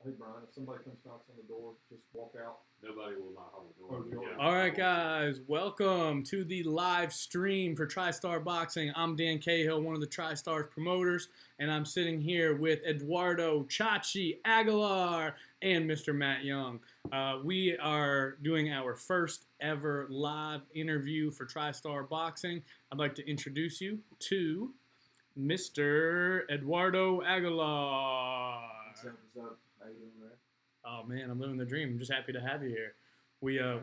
Hey, Brian, if somebody comes knocks on the door, just walk out. Nobody will knock on the door. Oh, Yeah. all right, guys, welcome to the live stream for TriStar Boxing. I'm Dan Cahill, one of the TriStars promoters, and I'm sitting here with Eduardo Chachi Aguilar and Mr. Matt Young. We are doing our first ever live interview for TriStar Boxing. I'd like to introduce you to Mr. Eduardo Aguilar. What's up? How you doing, man? Oh man, I'm living the dream. I'm just happy to have you here. We Here,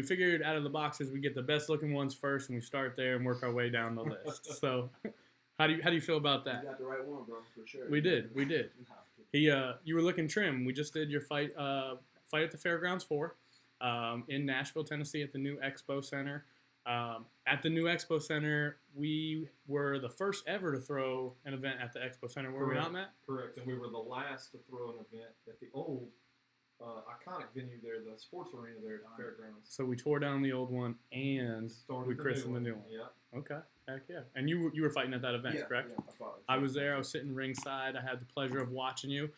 figured out of the boxes we get the best looking ones first, and we start there and work our way down the list. So, how do you feel about that? You got the right one, bro, for sure. We did. You were looking trim. We just did your fight at the Fairgrounds 4 in Nashville, Tennessee, at the new Expo Center. At the new Expo Center, we were the first ever to throw an event at the Expo Center. Were we not, Matt? Correct, and we were the last to throw an event at the old iconic venue there, the sports arena there at the fairgrounds. So we tore down the old one and we christened the new one. Yeah. Okay. Heck yeah. And you were fighting at that event, correct? Yeah, I was there. I was sitting ringside. I had the pleasure of watching you.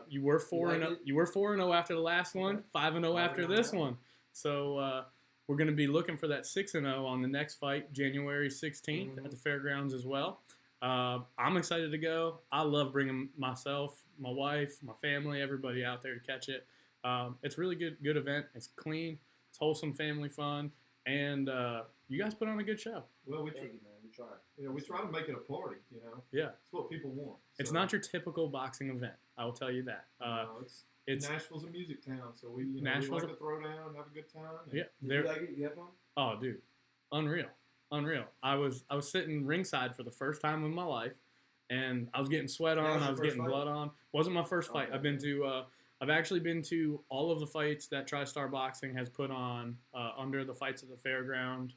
You were 4-0. You were 4-0 after the last one. 5-0 after this one. So we're going to be looking for that 6-0 on the next fight, January 16th at the fairgrounds as well. I'm excited to go. I love bringing myself, my wife, my family, everybody out there to catch it. It's a really good event. It's clean. It's wholesome family fun. And you guys put on a good show. Well, we Thank you, man. We try. we try to make it a party. Yeah. It's what people want. It's not your typical boxing event. I will tell you that. It's Nashville's a music town, so we like to throw down, have a good time. Yeah. Did you like it? You have fun? Oh, dude, unreal. I was sitting ringside for the first time in my life, and I was getting sweat on. I was getting blood on. Wasn't my first fight. Okay. I've actually been to all of the fights that TriStar Boxing has put on under the Fights at the Fairground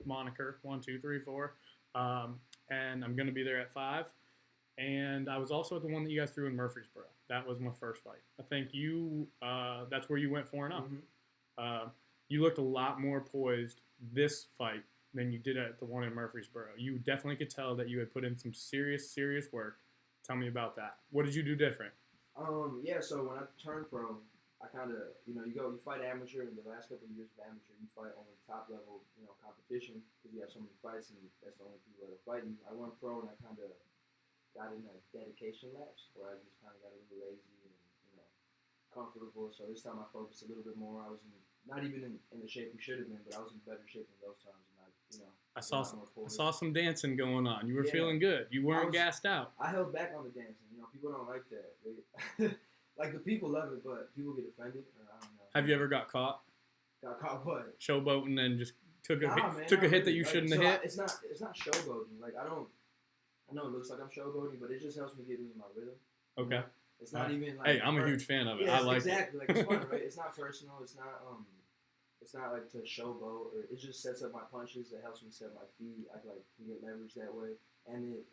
moniker 1, 2, 3, 4, and I'm going to be there at 5. And I was also at the one that you guys threw in Murfreesboro. That was my first fight. I think you that's where you went 4-0. You looked a lot more poised this fight than you did at the one in Murfreesboro. You definitely could tell that you had put in some serious work. Tell me about that. What did you do different? So when I turned pro, I kind of, you fight amateur, and the last couple of years of amateur, you fight only top level, competition, because you have so many fights, and that's the only people that are fighting. I went pro, and I kind of got in a dedication lapse, where I just kind of got a little lazy and, comfortable. So this time I focused a little bit more. I was not even in the shape we should have been, but I was in better shape than those times. And I saw some dancing going on. You were feeling good. You weren't gassed out. I held back on the dancing. People don't like that. Like the people love it, but people get offended. I don't know. Have you ever got caught? Got caught what? Showboating and just took a hit that you shouldn't have hit? It's not showboating. Like I know it looks like I'm showboating, but it just helps me get me in my rhythm. Okay. It's not even like. Hey, I'm a huge fan of it. Yeah, I like exactly. it. Like it's fun, right? It's not personal. It's not like to showboat. Or it just sets up my punches. It helps me set my feet. I can get leverage that way, and it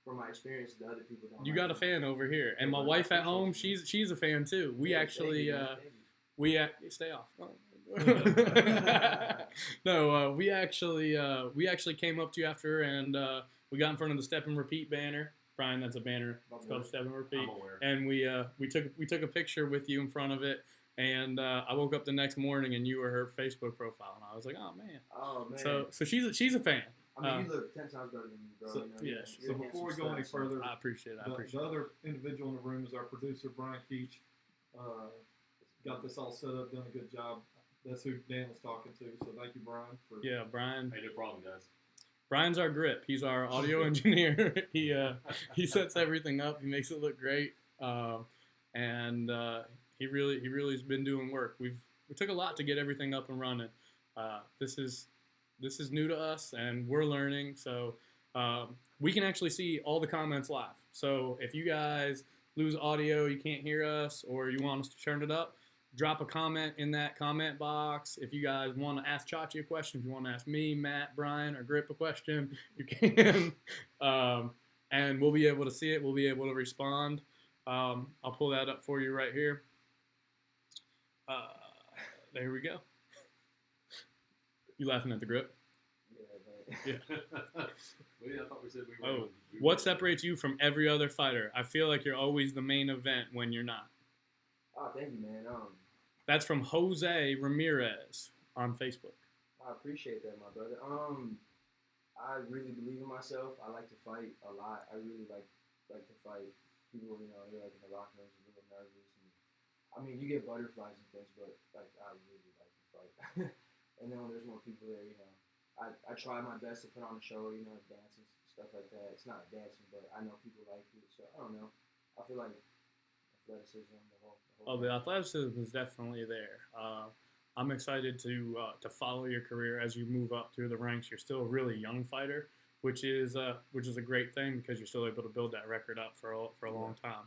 from my experience, the other people don't. You got a fan over here, and my wife at home, she's a fan too. We actually stay off. No, we actually came up to you after, and we got in front of the Step and Repeat banner. Brian, that's a banner. It's called Step and Repeat. I'm aware. And we took a picture with you in front of it. And I woke up the next morning, and you were her Facebook profile, and I was like, "Oh man!" Oh man! So she's a fan. I mean, you look 10 times better than me, bro. So before we go any further, I appreciate it. The other individual in the room is our producer, Brian Keach. Got this all set up, done a good job. That's who Dan was talking to. So thank you, Brian. Brian. Hey, no problem, guys. Brian's our grip. He's our audio engineer. He sets everything up. He makes it look great. He really has been doing work. We took a lot to get everything up and running. This is new to us, and we're learning. So we can actually see all the comments live. So if you guys lose audio, you can't hear us, or you want us to turn it up, drop a comment in that comment box. If you guys want to ask Chachi a question, if you want to ask me, Matt, Brian, or Grip a question, you can. And we'll be able to see it. We'll be able to respond. I'll pull that up for you right here. There we go. You laughing at the Grip? Yeah. Well, yeah, I thought we said we were. Oh, what separates you from every other fighter? I feel like you're always the main event when you're not. Oh, thank you, man. That's from Jose Ramirez on Facebook. I appreciate that, my brother. I really believe in myself. I like to fight a lot. I really like to fight. People, they're like in the locker rooms a little nervous, and I mean, you get butterflies and things, but like I really like to fight. And then when there's more people there, I try my best to put on a show, dancing stuff like that. It's not dancing, but I know people like it, so I don't know. I feel like athleticism, the whole Oh, the athleticism is definitely there. I'm excited to follow your career as you move up through the ranks. You're still a really young fighter, which is a great thing because you're still able to build that record up for a long time.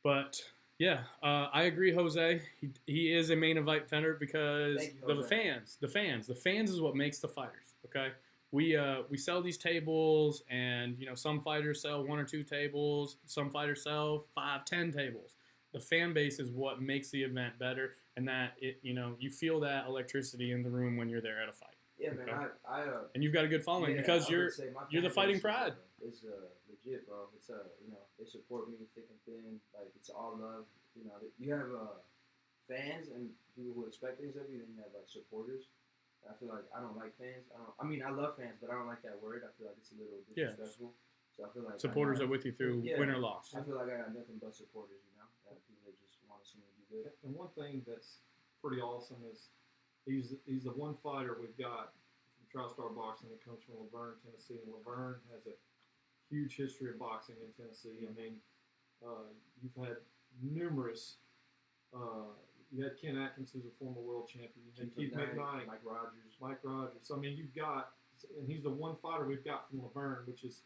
But yeah, I agree, Jose. He is a main event fighter because the fans is what makes the fighters. Okay, we sell these tables, and some fighters sell 1 or 2 tables. Some fighters sell 5, 10 tables. The fan base is what makes the event better, and that you feel that electricity in the room when you're there at a fight. Yeah, man. Okay? I and you've got a good following because you're the fighting pride. It's legit, bro. It's they support me thick and thin. Like it's all love. You have fans and people who expect things of you. Then you have like supporters. I feel like I don't like fans. I mean, I love fans, but I don't like that word. I feel like it's a little disrespectful. So I feel like supporters are with you through win or loss. I feel like I got nothing but supporters. People that just want to see me do good. And one thing that's pretty awesome is he's the one fighter we've got from TriStar Boxing that comes from Laverne, Tennessee. And Laverne has a huge history of boxing in Tennessee. I mean, you've had numerous. You had Ken Atkins, who's a former world champion. You had Keith McKnight, Mike Rogers. So I mean, you've got, and he's the one fighter we've got from Laverne, which is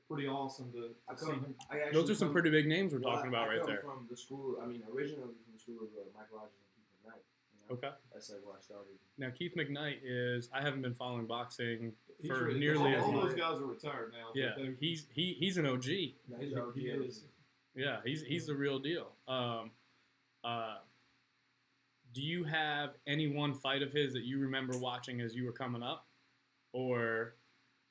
pretty awesome to see him. Those are some pretty big names we're talking about right there. I come from the school. I mean, originally from the school of Mike Rogers and Keith McKnight. Okay. That's like where I started. Now, Keith McKnight I haven't been following boxing for nearly as long. All those guys are retired now. Yeah, he's an OG. No, he's OG. He is. Yeah, he's the real deal. Do you have any one fight of his that you remember watching as you were coming up, or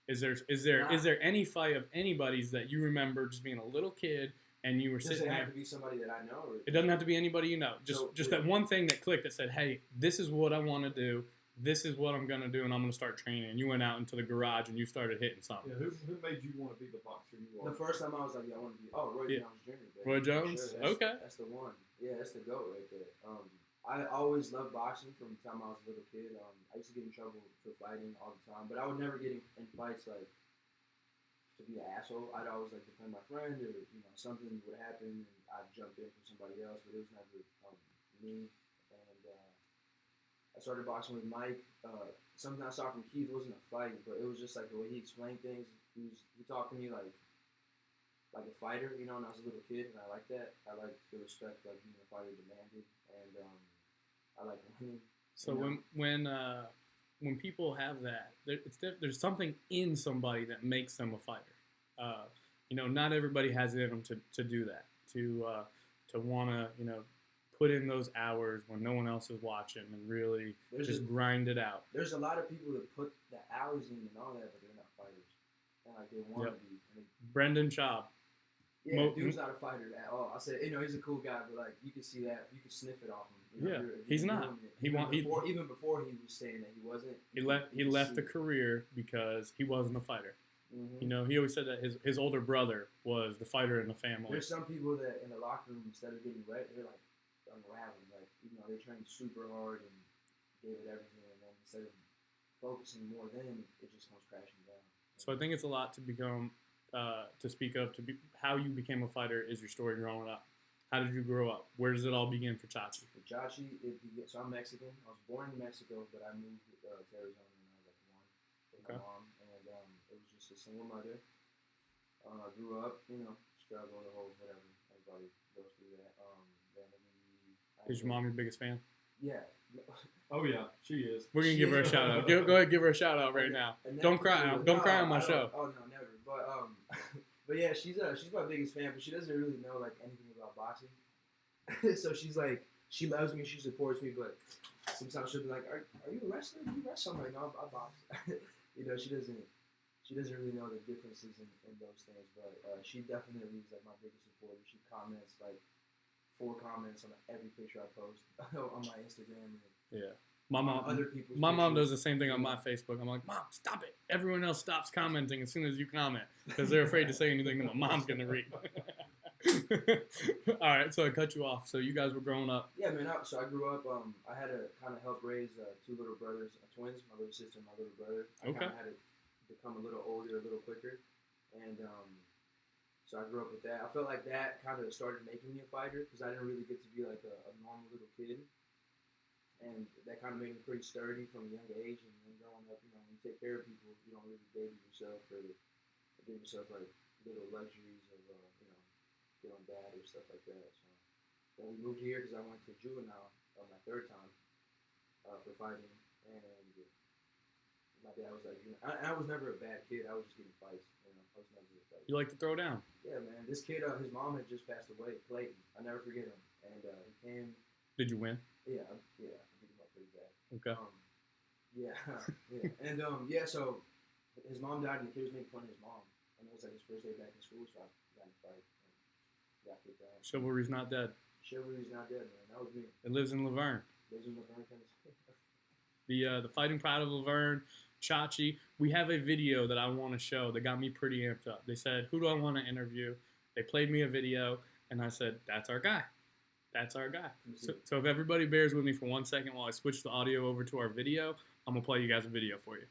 is there any fight of anybody's that you remember just being a little kid and you were sitting there? Does it have to be somebody that I know? It doesn't have to be anybody you know. Just that one thing that clicked that said, "Hey, this is what I want to do. This is what I'm gonna do, and I'm gonna start training." And you went out into the garage and you started hitting something. Yeah, who made you want to be the boxer you are? The first time I was like, I want to be. Oh, Roy Jones Jr. Baby. Roy Jones. Sure. Okay. That's the one. Yeah, that's the GOAT right there. I always loved boxing from the time I was a little kid. I used to get in trouble for fighting all the time, but I would never get in fights like to be an asshole. I'd always like defend my friend, or something would happen and I'd jump in for somebody else, but it was never me. And I started boxing with Mike. Something I saw from Keith wasn't a fight, but it was just like the way he explained things. He talked to me like a fighter, and I was a little kid, and I like that. I like the respect like being a fighter demanded, and I like winning. So when people have that, there's something in somebody that makes them a fighter. Not everybody has it in them to do that, to want to put in those hours when no one else is watching and really grind it out. There's a lot of people that put the hours in and all that, but they're not fighters, and like they want to be. Brendan Schaub. Yeah, dude's not a fighter at all. I said, he's a cool guy, but like you can see that, you can sniff it off him. He's not. Even before he was saying that he wasn't. He left the career because he wasn't a fighter. Mm-hmm. He always said that his older brother was the fighter in the family. There's some people that in the locker room, instead of getting wet, they're like unraveling. Like they trained super hard and gave it everything, and then instead of focusing more, then it just comes crashing down. So I think it's a lot to become. To speak of, how you became a fighter is your story growing up. How did you grow up? Where does it all begin for Chachi? For Chachi, so I'm Mexican. I was born in Mexico, but I moved to Arizona when I was like 1 with my mom, and it was just a single mother. Grew up, struggle, the whole whatever. Everybody goes through that. Is your mom your biggest fan? Yeah. Oh yeah, she is. We're gonna give her a shout out. Go ahead, give her a shout out right now. Don't cry. Don't cry on my show. Oh no, never. But yeah, she's my biggest fan, but she doesn't really know like anything about boxing. So she's like, she loves me, she supports me, but sometimes she'll be like, "Are you a wrestler? Do you wrestle?" I'm like, "No, I box." You know, she doesn't really know the differences in those things. But she definitely is like my biggest supporter. She comments like 4 comments on every picture I post on my Instagram. And Yeah. My mom, other people's my mom pictures. does the same thing on my Facebook. I'm like, Mom, stop it. Everyone else stops commenting as soon as you comment because they're afraid to say anything that my mom's going to read. All right, so I cut you off. So you guys were growing up. Yeah, man. So I grew up. I had to kind of help raise 2 little brothers, twins, my little sister and my little brother. I kind of had to become a little older, a little quicker, and so I grew up with that. I felt like that kind of started making me a fighter because I didn't really get to be like a normal little kid, and that kind of made me pretty sturdy from a young age. And then growing up, you know, when you take care of people, you don't really baby yourself or give yourself like little luxuries of you know, feeling bad or stuff like that. So then we moved here because I went to juvenile my 3rd time for fighting, and my dad was like, you know, I was never a bad kid. I was just getting fights. You know, I was never a fight. You like to throw down? Yeah, man. This kid, his mom had just passed away, Clayton. I never forget him. And he came. Did you win? Yeah, I beat him up pretty bad. Okay. Yeah, yeah. And yeah. So his mom died, and the kid was making fun of his mom. And it was like his first day back in school, so I got in a fight and got kicked out. Chivalry's not dead. Chivalry's not dead, man. That was me. It lives in Laverne. Lives in Laverne, Tennessee. The Fighting Pride of Laverne, Chachi. We have a video that I want to show that got me pretty amped up. They said, who do I want to interview? They played me a video, and I said, that's our guy. That's our guy. So if everybody bears with me for 1 second while I switch the audio over to our video, I'm going to play you guys a video for you.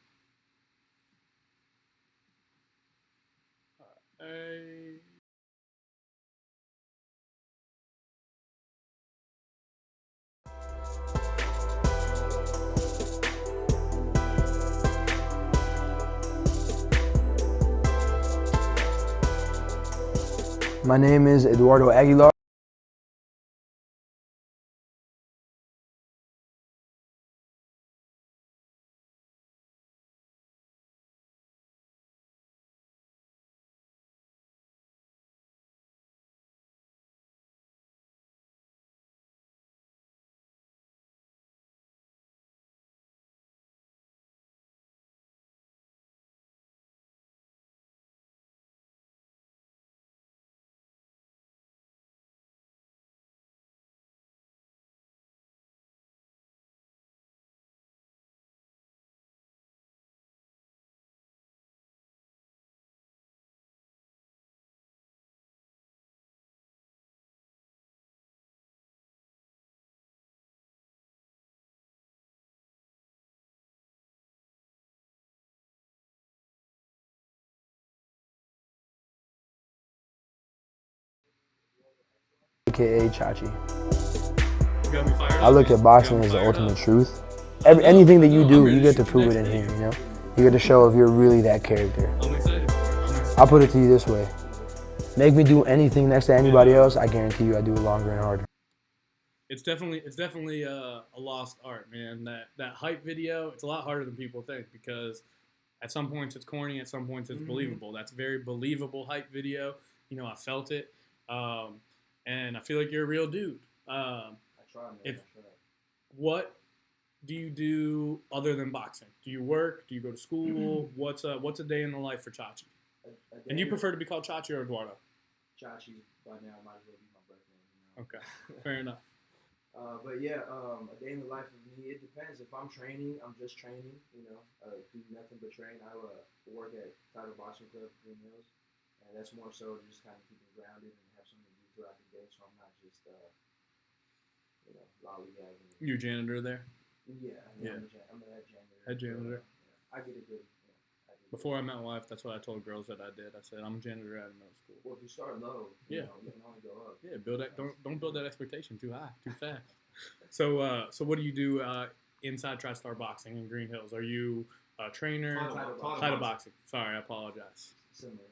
Hey. My name is Eduardo Aguilar. AKA Chachi. You got me fired up, I look man. at boxing You got as me the fired ultimate up. truth. Anything that you I'm do, ready you to get to shoot prove next it in day. here, you know? You get to show if you're really that character. I'm excited for it. I'm excited. I'll put it to you this way. Make me do anything next to anybody else, I guarantee you I do it longer and harder. It's definitely a lost art, man. That hype video, it's a lot harder than people think because at some points it's corny, at some points it's believable. That's a very believable hype video. You know, I felt it, and I feel like you're a real dude. I try, man. If- I try. What do you do other than boxing? Do you work? Do you go to school? What's a day in the life for Chachi? And you prefer to be called Chachi or Eduardo? Chachi by now might as well be my birth name, you know? Okay, fair enough. But yeah, a day in the life of me, it depends. If I'm training, I'm just training, you know, do nothing but train. I work at Title Boxing Club, Green Hills, and that's more so just kind of keep me grounded and have something to do throughout the day, so I'm not just, you know, lollygagging. You janitor there? Yeah. Yeah. I'm a head janitor. Head janitor. Yeah, I get a good. Before I met my wife, that's what I told girls that I did. I said I'm a janitor at middle school. Well, if you start low, you know, you can only go up. Yeah, build that. Don't build that expectation too high, too fast. So what do you do inside TriStar Boxing in Green Hills? Are you a trainer? Title boxing. Sorry, I apologize. Similar.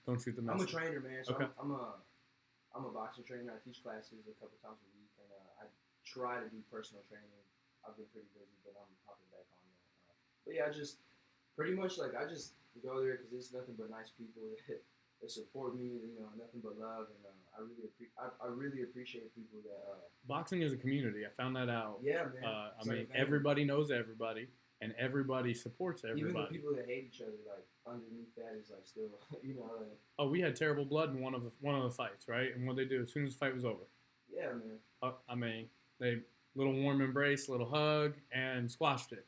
Don't shoot the I'm a message. trainer, man. So Okay. I'm a boxing trainer. I teach classes a couple times a week, and I try to do personal training. I've been pretty busy, but I'm hopping back on that. But yeah, I just pretty much like I just go there because it's nothing but nice people. that support me. Nothing but love, and I really appreciate people that. Boxing is a community. I found that out. Yeah, man. I It's like mean, a family. everybody knows everybody, and everybody supports Even the everybody. people that hate each other, like underneath that, is like still, like, Oh, we had terrible blood in one of the fights, right? And what they do as soon as the fight was over, yeah, man. I mean, they little warm embrace, little hug, and squashed it.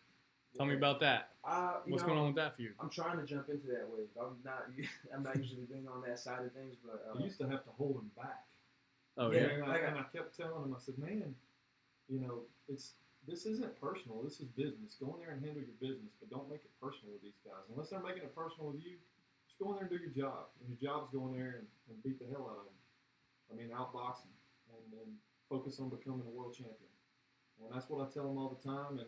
Tell me Yeah. about that. What's going on Know, with that for you? I'm trying to jump into that wave. I'm not usually being on that side of things, but I used to have to hold him back. Oh yeah. yeah. And I kept telling him, I said, man, this isn't personal. This is business. Go in there and handle your business, but don't make it personal with these guys. Unless they're making it personal with you, just go in there and do your job. And your job is go in there and beat the hell out of them. I mean, outbox them and focus on becoming a world champion. And that's what I tell them all the time. And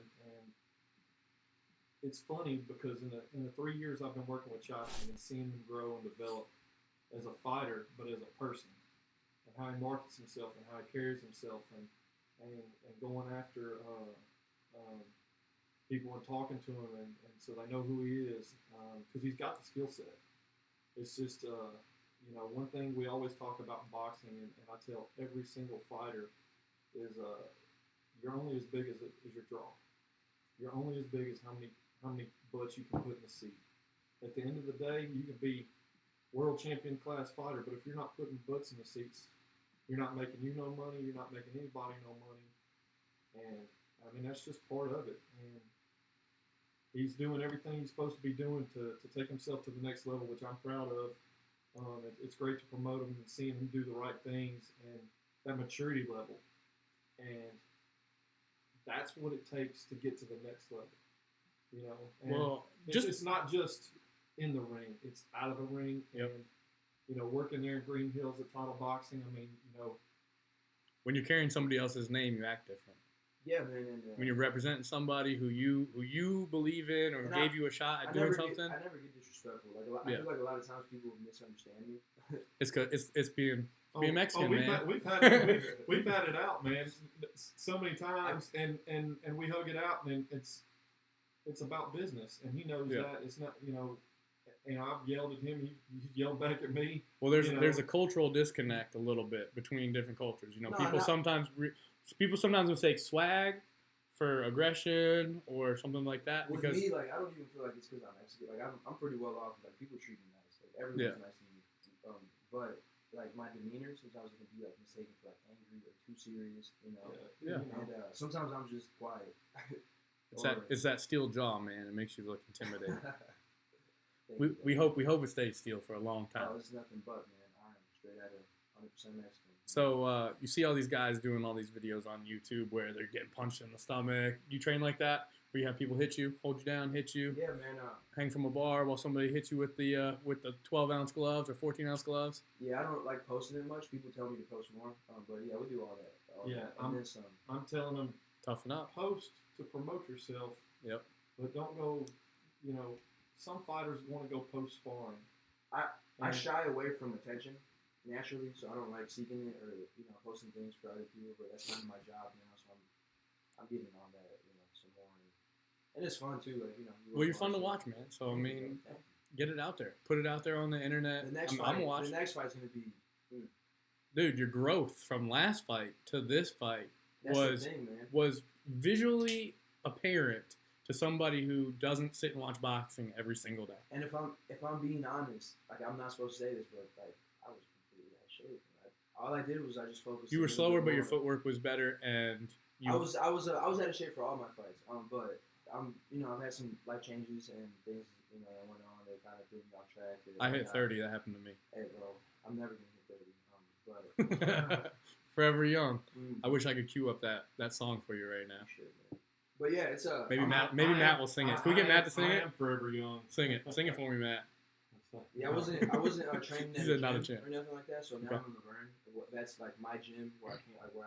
it's funny because in the 3 years I've been working with Chachi and seeing him grow and develop as a fighter, but as a person, and how he markets himself and how he carries himself and going after people and talking to him and so they know who he is because he's got the skill set. It's just one thing we always talk about in boxing and I tell every single fighter is you're only as big as your draw. You're only as big as how many butts you can put in the seat. At the end of the day, you can be world champion class fighter, but if you're not putting butts in the seats, you're not making no money. You're not making anybody no money. And I mean that's just part of it. And he's doing everything he's supposed to be doing to take himself to the next level, which I'm proud of. It's great to promote him and seeing him do the right things and that maturity level. And that's what it takes to get to the next level. And Well, it's not just in the ring; it's out of the ring. Yep. And working there in Green Hills at Title Boxing. I mean, when you're carrying somebody else's name, you act different. Yeah, man. And, When you're representing somebody who you believe in or And gave you a shot at doing something, I never get disrespectful. I feel like a lot of times people misunderstand me. it's being Mexican, we've man. we've had it out, man, so many times, and we hug it out, and it's about business, and he knows that it's not, and I've yelled at him, he yelled back at me. Well, there's a cultural disconnect a little bit between different cultures. People sometimes mistake swag for aggression or something like that. With because me, like, I don't even feel like it's because I'm Mexican. Like, I'm pretty well off. Like, people treat me nice. Like, everyone's nice to me. But like my demeanor, sometimes it can be like mistaken for like angry or too serious. Yeah. And sometimes I'm just quiet. It's that steel jaw, man. It makes you look intimidating. Thank you. we hope it stays steel for a long time. Oh, it's nothing but, man. I am straight out of 100% Mexican. So you see all these guys doing all these videos on YouTube where they're getting punched in the stomach. You train like that, where you have people hit you, hold you down, hit you, Yeah, man. hang from a bar while somebody hits you with the 12-ounce gloves or 14-ounce gloves. Yeah, I don't like posting it much. People tell me to post more, but yeah, we do all that. I'm telling them, Toughen up. post to promote yourself. Yep. But don't go. Some fighters want to go post sparring. I shy away from attention naturally, so I don't like seeking it or posting things for other people. But that's kind of my job now, so I'm getting on that some more, and it's fun too. Like Well, you're fun to watch, man. So I mean, get it out there, put it out there on the internet. The next I'm fight, watching. the next fight's gonna be. Dude, your growth from last fight to this fight That's the thing, man. was visually apparent to somebody who doesn't sit and watch boxing every single day. And if I'm being honest, like I'm not supposed to say this, but like I was completely out of shape. All I did was I just focused. You were slower, but your footwork was better, and I was out of shape for all my fights. But I've had some life changes and things that went on that kind of threw me off track. I hit 30. That happened to me. Hey, bro, I'm never gonna hit 30. But Forever Young. I wish I could cue up that song for you right now. Shit, man. But yeah, it's a Maybe Matt will sing it. Can we get Matt to sing I it? am forever young. Sing it for me, Matt. Yeah, I wasn't training He at said a not a gym champ. or nothing like that. So now Okay. I'm in Laverne. That's like my gym where I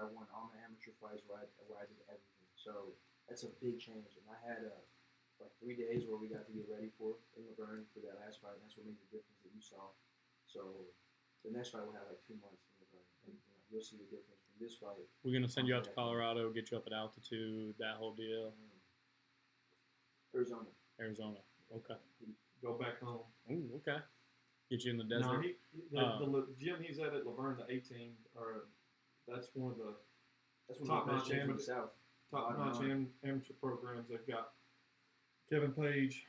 won all my amateur fights, where I did everything. So that's a big change. And I had like 3 days where we got to get ready in Laverne for that last fight. And that's what made the difference that you saw. So the next fight will have like 2 months in Laverne, and you'll see the difference from this fight. We're gonna send you out to Colorado, get you up at altitude, that whole deal. Arizona. Arizona. Okay. Go back home. Ooh, okay. Get you in the No, desert. the gym he's at Laverne, the 18, that's one of the That's one top of the best notch gyms in the South. top-notch amateur programs. They've got Kevin Page,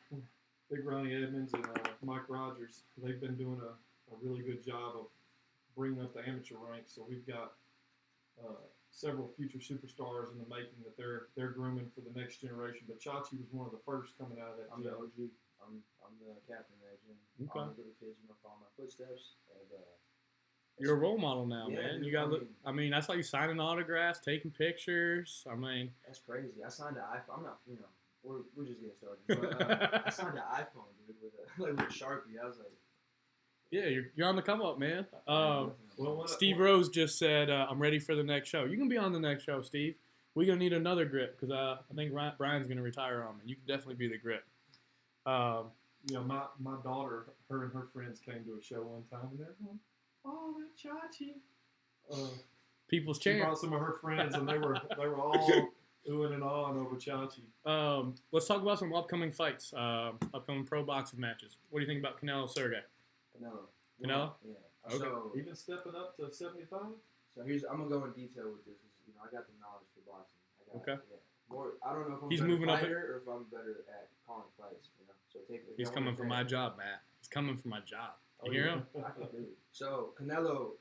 Big Ronnie Edmonds, and Mike Rogers. They've been doing a really good job of bringing up the amateur ranks. So we've got several future superstars in the making that they're grooming for the next generation. But Chachi was one of the first coming out of that I'm the gym. OG. I'm the captain of that gym. Okay. All the little kids, follow my footsteps. And, You're a role model now, Yeah, man. dude, You got. I I mean, that's like you signing autographs, taking pictures. I mean, that's crazy. I signed an iPhone. I'm not, we're just getting started. But, I signed an iPhone, dude, with a Sharpie. I was like, yeah, you're on the come up, man. Well, Steve Rose just said, "I'm ready for the next show." You can be on the next show, Steve. We're gonna need another grip because I think Brian's gonna retire on me. You can definitely be the grip. My daughter, her and her friends came to a show one time, and they're going, "Oh, that Chachi." People's She champ. brought some of her friends, and they were all oohing and ahhing over Chachi. Let's talk about some upcoming fights, upcoming pro boxing matches. What do you think about Canelo Sergey? Canelo? Yeah. Okay. So, Even stepping up to 75. I'm gonna go in detail with this. I got the knowledge for boxing. Okay. Yeah. More, I don't know if I'm He's a better moving up fighter or if I'm better at calling fights. So He's coming for my job, Matt. He's coming for my job. You hear him? I can do it. So Canelo,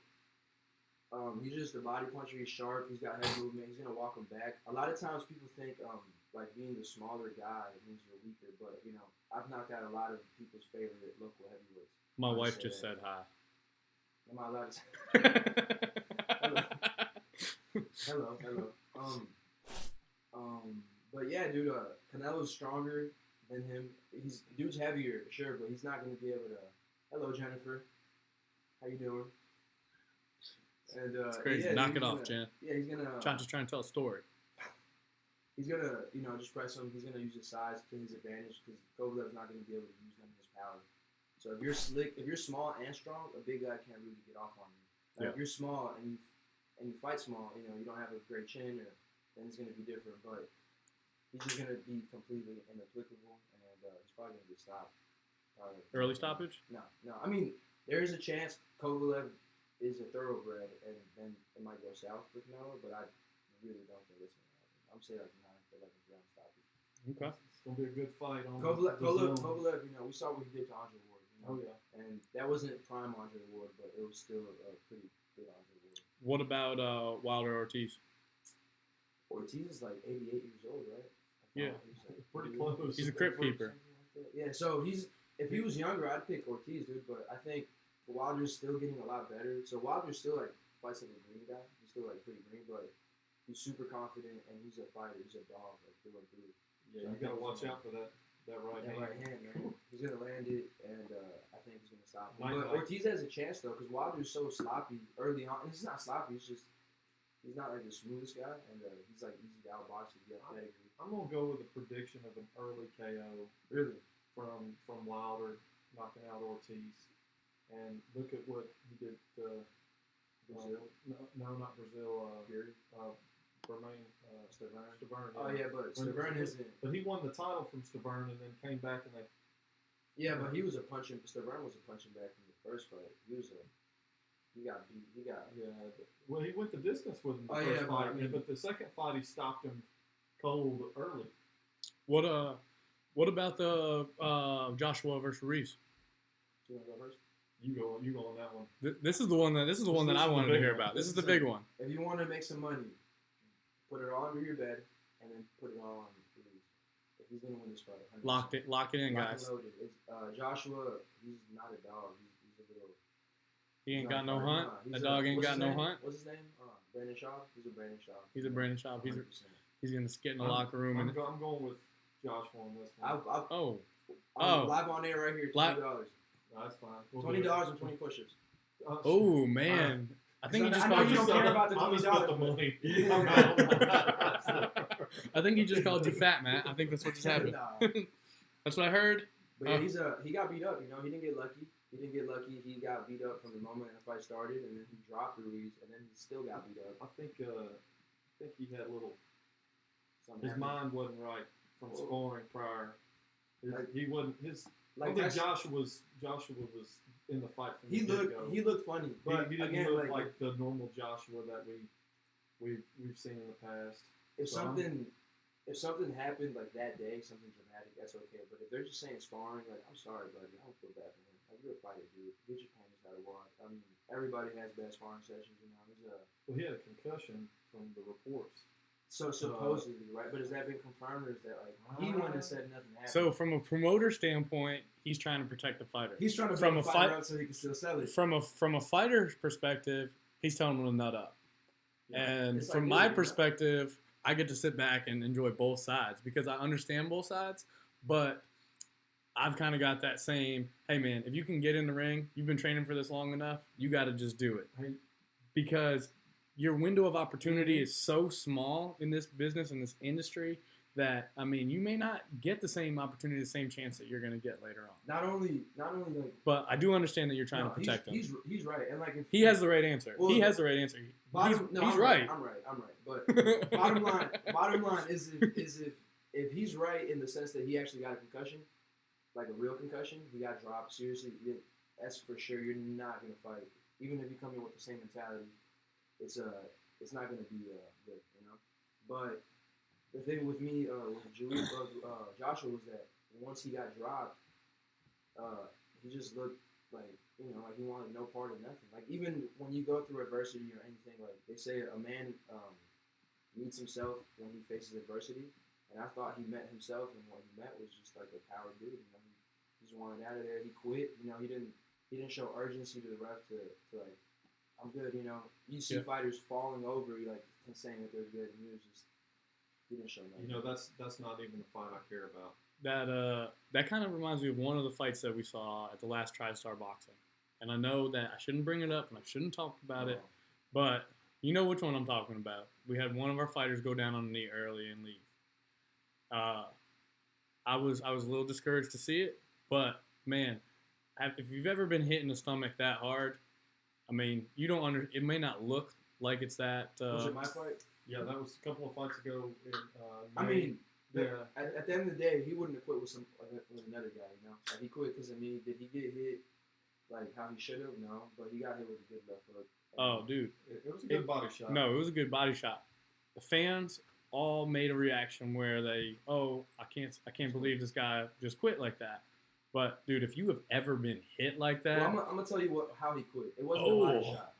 he's just a body puncher. He's sharp. He's got head movement. He's gonna walk him back. A lot of times people think like being the smaller guy means you're weaker, but I've knocked out a lot of people's favorite local heavyweights. My I'll wife say just that. said hi. Am I allowed to say? Hello. But yeah, dude, Canelo's stronger than him. Dude's heavier, sure, but he's not gonna be able to. Hello, Jennifer. How you doing? And It's crazy. yeah, Knock dude, it off, Jen. Yeah, he's gonna. Chachi's trying to tell a story. He's gonna, just press him. He's gonna use his size to his advantage because Kovalev's not gonna be able to use none of his power. So if you're slick, if you're small and strong, a big guy can't really get off on you. Yeah. If you're small and you fight small, you don't have a great chin, then it's gonna be different. But he's just gonna be completely inapplicable, and he's probably gonna get stopped. Early stoppage? No. I mean, there is a chance Kovalev is a thoroughbred, and then it might go south with Canelo, but I really don't think it's gonna happen. I'm saying like 9th, 11th round stoppage. Okay. It's gonna be a good fight on Kovalev, Kovalev. we saw what he did to Andre Ward. Oh yeah. And that wasn't prime Andre Ward, but it was still a pretty good Andre Ward. What about Wilder Ortiz? Ortiz is like 88 years old, right? Yeah. He's like Pretty 88. close. He's a crypt keeper. Yeah, so if he was younger, I'd pick Ortiz, dude. But I think Wilder's still getting a lot better. So Wilder's still like fights like a green guy. He's still like pretty green, but he's super confident and he's a fighter. He's a dog, like through and through. Yeah, you gotta watch out for that right That hand. right hand, man. He's gonna land it, and I think he's gonna stop him. Might But not. Ortiz has a chance though, because Wilder's so sloppy early on. And he's not sloppy. He's not like the smoothest guy, and he's like easy to outbox if you have pedigree. I'm gonna go with a prediction of an early KO Really? from Wilder knocking out Ortiz, and look at what he did to Brazil? No, not Brazil. Fury? Bermain, Stavern. Oh yeah, but Stavern isn't. But he won the title from Stavern and then came back and they. Yeah, but he was a punching. Stavern was a punching back from the first fight. He got beat. Yeah. Well, he went the distance with him the Oh, first yeah, but fight, I mean- but the second fight he stopped him cold early. What about the Joshua versus Reese? You want to go first? You go on that one. This is the one that I the wanted to big hear one. about. This is This the is big one. If you want to make some money, put it all under your bed, and then put it all on Ruiz. If he's gonna win this fight, 100%. Lock it in, Lock guys. and loaded. Joshua, he's not a dog. He's a little. He ain't he's got not no a hunt. fighter. That dog ain't what's got his no name? hunt. What's his name? Brandon Shaw. He's a Brandon Shaw. He's a Brandon Schaub. 100%. He's gonna get in the locker room I'm and going with Joshua on this one. I'm live on air right here. $20. No, that's fine. We'll do $20 it. and 20 push-ups. oh man, I think he just I know called you you. don't care about the I'm just about the $20. money. I think he just called you fat, Matt. I think that's what just happened. Nah. That's what I heard. But yeah, he got beat up. He didn't get lucky. He got beat up from the moment the fight started, and then he dropped Ruiz, and then he still got beat up. I think he had a little. Something His happened. mind wasn't right from scoring prior. He wasn't his. I Like think that's, Joshua was in the fight from He the get-go. he looked funny, but he didn't again, look like the normal Joshua that we've seen in the past. if So something happened like that day, something dramatic, that's okay. But if they're just saying sparring, like I'm sorry, buddy, I don't feel bad for him. Like you're a fighter, dude. Get your panties out of water. I mean, everybody has bad sparring sessions, you know. Well, he had a concussion from the reports. So supposedly, right? But has that been confirmed, or is that like he went and said nothing happened? So from a promoter standpoint, he's trying to protect the fighter. He's trying to from build a a fighter fight up so he can still sell it. from a fighter's perspective, he's telling him to nut up. Yeah. And It's from like, my dude, perspective, I get to sit back and enjoy both sides because I understand both sides. But I've kind of got that same, hey man, if you can get in the ring, you've been training for this long enough, you got to just do it. Hey, Because your window of opportunity is so small in this business, in this industry, that, I mean, you may not get the same opportunity, the same chance that you're going to get later on. Not only like But I do understand that you're trying to protect him. He's right, and like if He has the right answer. Well, he has the right answer. He's I'm right. I'm right. But bottom line is if he's right in the sense that he actually got a concussion, like a real concussion, he got dropped seriously. That's for sure. You're not gonna fight, even if you come in with the same mentality. It's not gonna be good, you know. But the thing with me with Joshua was that once he got dropped, he just looked like like he wanted no part of nothing. Like even when you go through adversity or anything, like they say a man meets himself when he faces adversity. And I thought he met himself, and what he met was just like a coward dude. He just wanted out of there. He quit. He didn't show urgency to the ref to like, I'm good. You see fighters falling over, like saying that they're good, and he didn't show nothing. That's not even the fight I care about. That kind of reminds me of one of the fights that we saw at the last TriStar Boxing. And I know that I shouldn't bring it up and I shouldn't talk about it, but you know which one I'm talking about. We had one of our fighters go down on a knee early and leave. I was a little discouraged to see it, but man, if you've ever been hit in the stomach that hard, I mean, you don't it may not look like it's that. Was it my fight? Yeah, that was a couple of fights ago. I mean, yeah. At the end of the day, he wouldn't have quit with another guy. Like he quit because of me. Did he get hit like how he should have? No, but he got hit with a good left hook. Oh, dude, it was a good body shot. No, it was a good body shot. The fans all made a reaction where I can't believe this guy just quit like that. But dude, if you have ever been hit like that, well, I'm gonna tell you how he quit. It wasn't a body shot.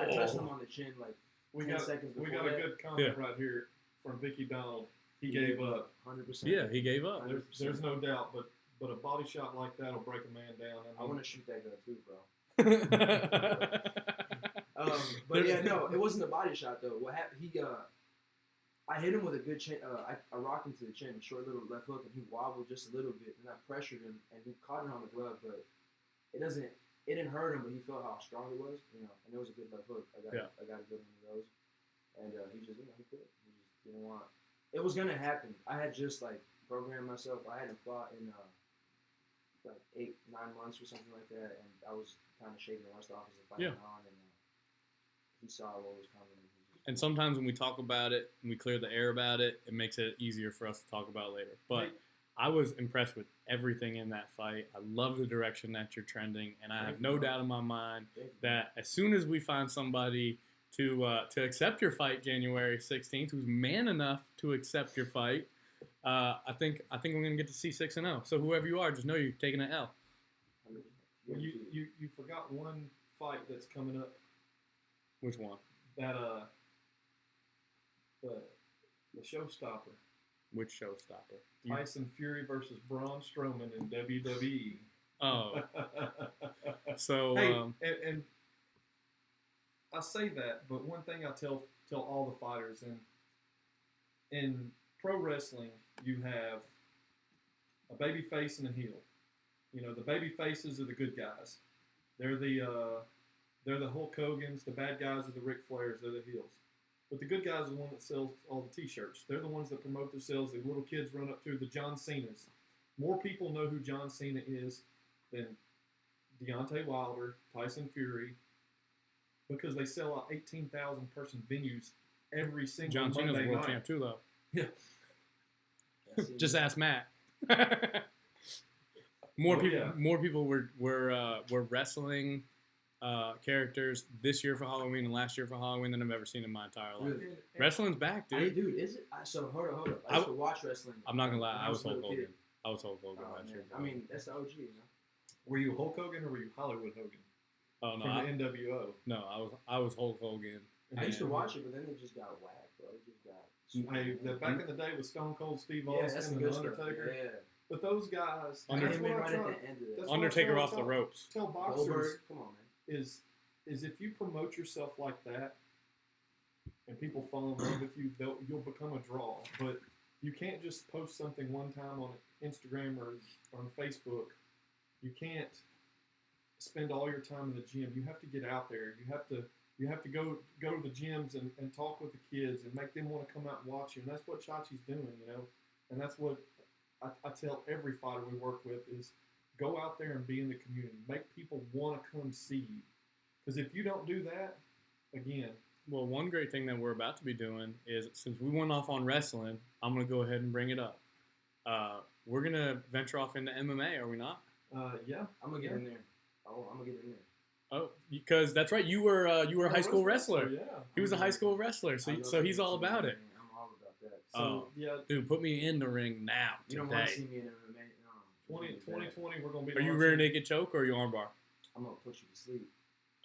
I touched him on the chin like 10 seconds before. We got a good comment right here from Vicky Donald. He gave up. 100%. Yeah, he gave up. There's no doubt, but a body shot like that will break a man down. I want to shoot that gun too, bro. But yeah, no, it wasn't a body shot though. What happened? I hit him with a good chin. I rocked him to the chin, short little left hook, and he wobbled just a little bit, and I pressured him, and he caught it on the glove, but it didn't hurt him, but he felt how strong it was, and it was a good left hook. I got a good one of those, and he just, he quit. He just didn't want. It was gonna happen. I had just like programmed myself. I hadn't fought in like 8-9 months or something like that, and I was kind of shaking the rust off as the fight went on, and he saw what was coming. And sometimes when we talk about it and we clear the air about it, it makes it easier for us to talk about later. But I was impressed with everything in that fight. I love the direction that you're trending, and I have no doubt in my mind that as soon as we find somebody to accept your fight January 16th, who's man enough to accept your fight, I think we're gonna get to see 6-0. So whoever you are, just know you're taking an L. Well, you forgot one fight that's coming up. Which one? That the showstopper. Which showstopper? Tyson Fury versus Braun Strowman in WWE. Oh. So hey, and I say that, but one thing I tell all the fighters in pro wrestling, you have a baby face and a heel. The baby faces are the good guys. They're the Hulk Hogan's. The bad guys are the Ric Flairs. They're the heels. But the good guys are the one that sells all the T-shirts. They're the ones that promote themselves. The little kids run up to the John Cena's. More people know who John Cena is than Deontay Wilder, Tyson Fury, because they sell out 18,000 person venues every single John Monday Cena's world night. champ too, though. Yeah. Just ask Matt. more Oh, people yeah. more people were wrestling characters this year for Halloween and last year for Halloween than I've ever seen in my entire life. Really? Wrestling's back, Hey, dude. dude, is it? So hold up. I used to watch wrestling. I'm not gonna lie, when I was a Hulk little kid. Hogan. I was Hulk Hogan Oh, last man. year. I mean, that's the OG, you know. Were you Hulk Hogan or were you Hollywood Hogan Oh no, from the NWO? no, I was Hulk Hogan. I used to And- watch it, but then it just got whacked, bro. It just got. Hey, back in the day with Stone Cold Steve Yeah, that's Austin some and good the stuff. Undertaker. Yeah. But those guys, Under- that's Came what in I'm right at trying- the end of that's that. what I'm Undertaker trying off to the ropes. tell boxers Goldberg, come on, man. is if you promote yourself like that and people fall in love with you, you'll become a draw. But you can't just post something one time on Instagram or on Facebook. You can't spend all your time in the gym. You have to get out there. You have to go to the gyms and talk with the kids and make them want to come out and watch you. And that's what Chachi's doing, you know. And that's what I tell every fighter we work with is go out there and be in the community. Make people want to come see you. Because if you don't do that, again, Well, one great thing that we're about to be doing is since we went off on wrestling, I'm gonna go ahead and bring it up. We're gonna venture off into MMA, are we not? yeah. I'm gonna get in there. Oh, I'm gonna get in there. Oh, because that's right. You were a high school wrestler. Yeah. He was a high school wrestler, I so love he's it. all about it. I'm all about that. So, Oh. yeah, Dude, put me in the ring now You don't want to see today. me in MMA. No. 2020, we're going to be Are you launching- rear naked choke or are you armbar? I'm gonna put you to sleep.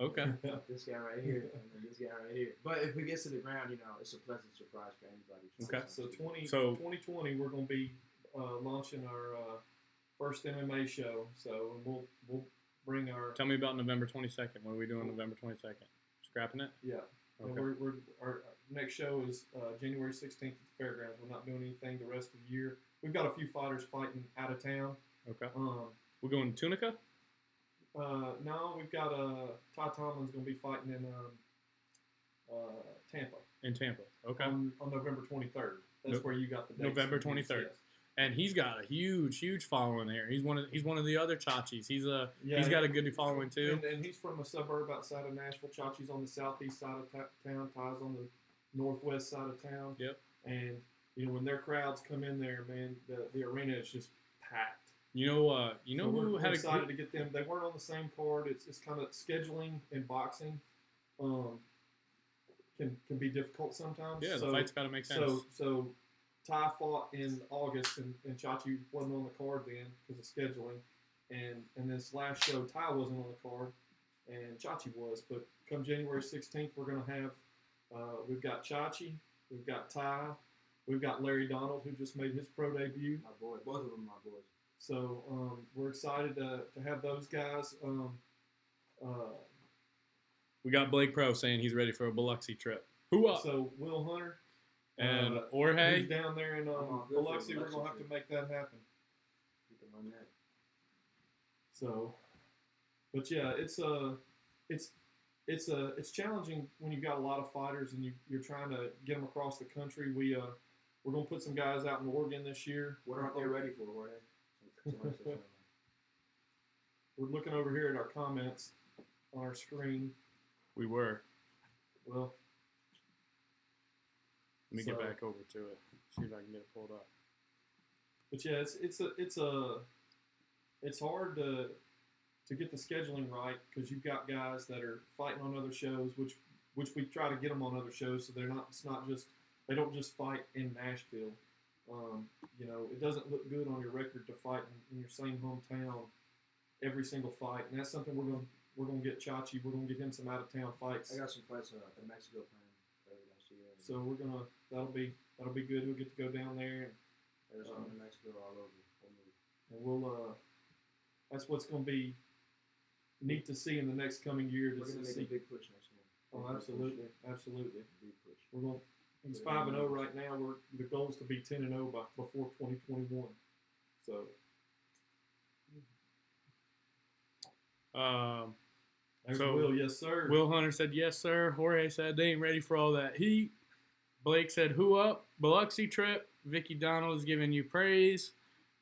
Okay. This guy right here, and then this guy right here. But if it gets to the ground, you know, it's a pleasant surprise for anybody. Okay. So 2020, we're going to be launching our first MMA show. So we'll bring our Tell me about November 22nd. What are we doing November 22nd? Scrapping it? yeah. And Okay. our next show is January 16th at the fairgrounds. We're not doing anything the rest of the year. We've got a few fighters fighting out of town. Okay. We're going to Tunica? No, we've got Ty Tomlin's going to be fighting in Tampa In Tampa. Okay. on November 23rd. That's No- where you got the dates. November 23rd. Yes. And he's got a huge following there. He's one of the other Chachis. He's Yeah, got a good following too. And he's from a suburb outside of Nashville. Chachi's on the southeast side of town. Ty's on the northwest side of town. Yep. And you know when their crowds come in there, man, the arena is just packed. You know So who we're had a excited good, to get them. They weren't on the same card. It's kind of scheduling and boxing. Can be difficult sometimes. yeah, the So- fight's got to make sense. So Ty fought in August, and Chachi wasn't on the card then because of scheduling. And this last show, Ty wasn't on the card, and Chachi was. But come January 16th, we're going to have, we've got Chachi, we've got Ty, we've got Larry Donald, who just made his pro debut. My boy, both of them, my boys. So we're excited to have those guys. We got Blake Pro saying he's ready for a Biloxi trip. Who up? So Will Hunter, And who's Jorge. down there in I'm all good for Biloxi, we're Biloxi going to have to make that happen. You can run that. So, but yeah, it's challenging when you've got a lot of fighters and you're trying to get them across the country. We're gonna put some guys out in Oregon this year. What aren't they ready for, Jorge? Somebody said something. We're looking over here at our comments on our screen. We were. Well, Let me get So- back over to it. See if I can get it pulled up. but yeah, it's hard to get the scheduling right because you've got guys that are fighting on other shows, which we try to get them on other shows, so they're not. It's not just they don't just fight in Nashville. You know, it doesn't look good on your record to fight in your same hometown every single fight, and that's something we're gonna get Chachi. We're gonna get him some out of town fights. I got some fights in Mexico planned early next year. So that'll be good. We'll get to go down there, Arizona, New Mexico, all over. and we'll that's what's gonna be neat to see in the next coming year. We're To gonna make see. a big push next year. Oh, absolutely, absolutely. Big push. We're going. He's 5-0 right now. The goal is to be 10-0 before 2021. So there's So, Will, yes sir. Will Hunter said yes, sir. Jorge said they ain't ready for all that heat. Blake said who up? Biloxi trip. Vicky Donald is giving you praise,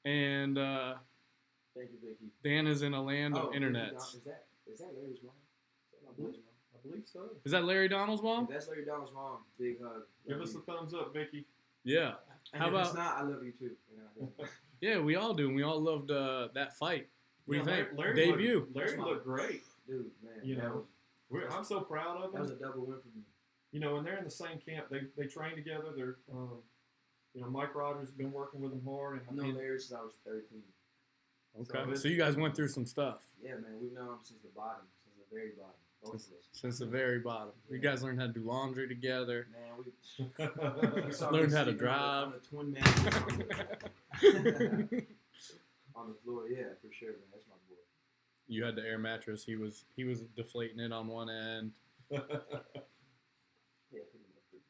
and Thank you, Vicky. Dan is in a land of Vicky internets. Is that Larry's mom? Is that my boy's mom? I believe so. Is that Larry Donald's mom? If that's Larry Donald's mom, big hug. Give Love us a you. thumbs up, Vicky. Yeah. And How if about? it's not, I love you too. You know? Yeah, we all do. And we all loved that fight. What do you think? Larry Debut. Larry looked great. Dude, man. You that know, was- I'm so proud of that was him. a double win for me. You know, and they're in the same camp. They train together. They're, you know, Mike Rogers has been working with them hard. I've known Larry since I was 13. Okay. So you guys went through some stuff. Yeah, man. We've known him since the bottom, since the very bottom. Both of us. Since the very bottom. You guys learned how to do laundry together. Man, we saw Learned me how to sleeping drive. on the twin mattress on the floor. Yeah, for sure, man. That's my boy. You had the air mattress. He was deflating it on one end. Yeah, pretty much.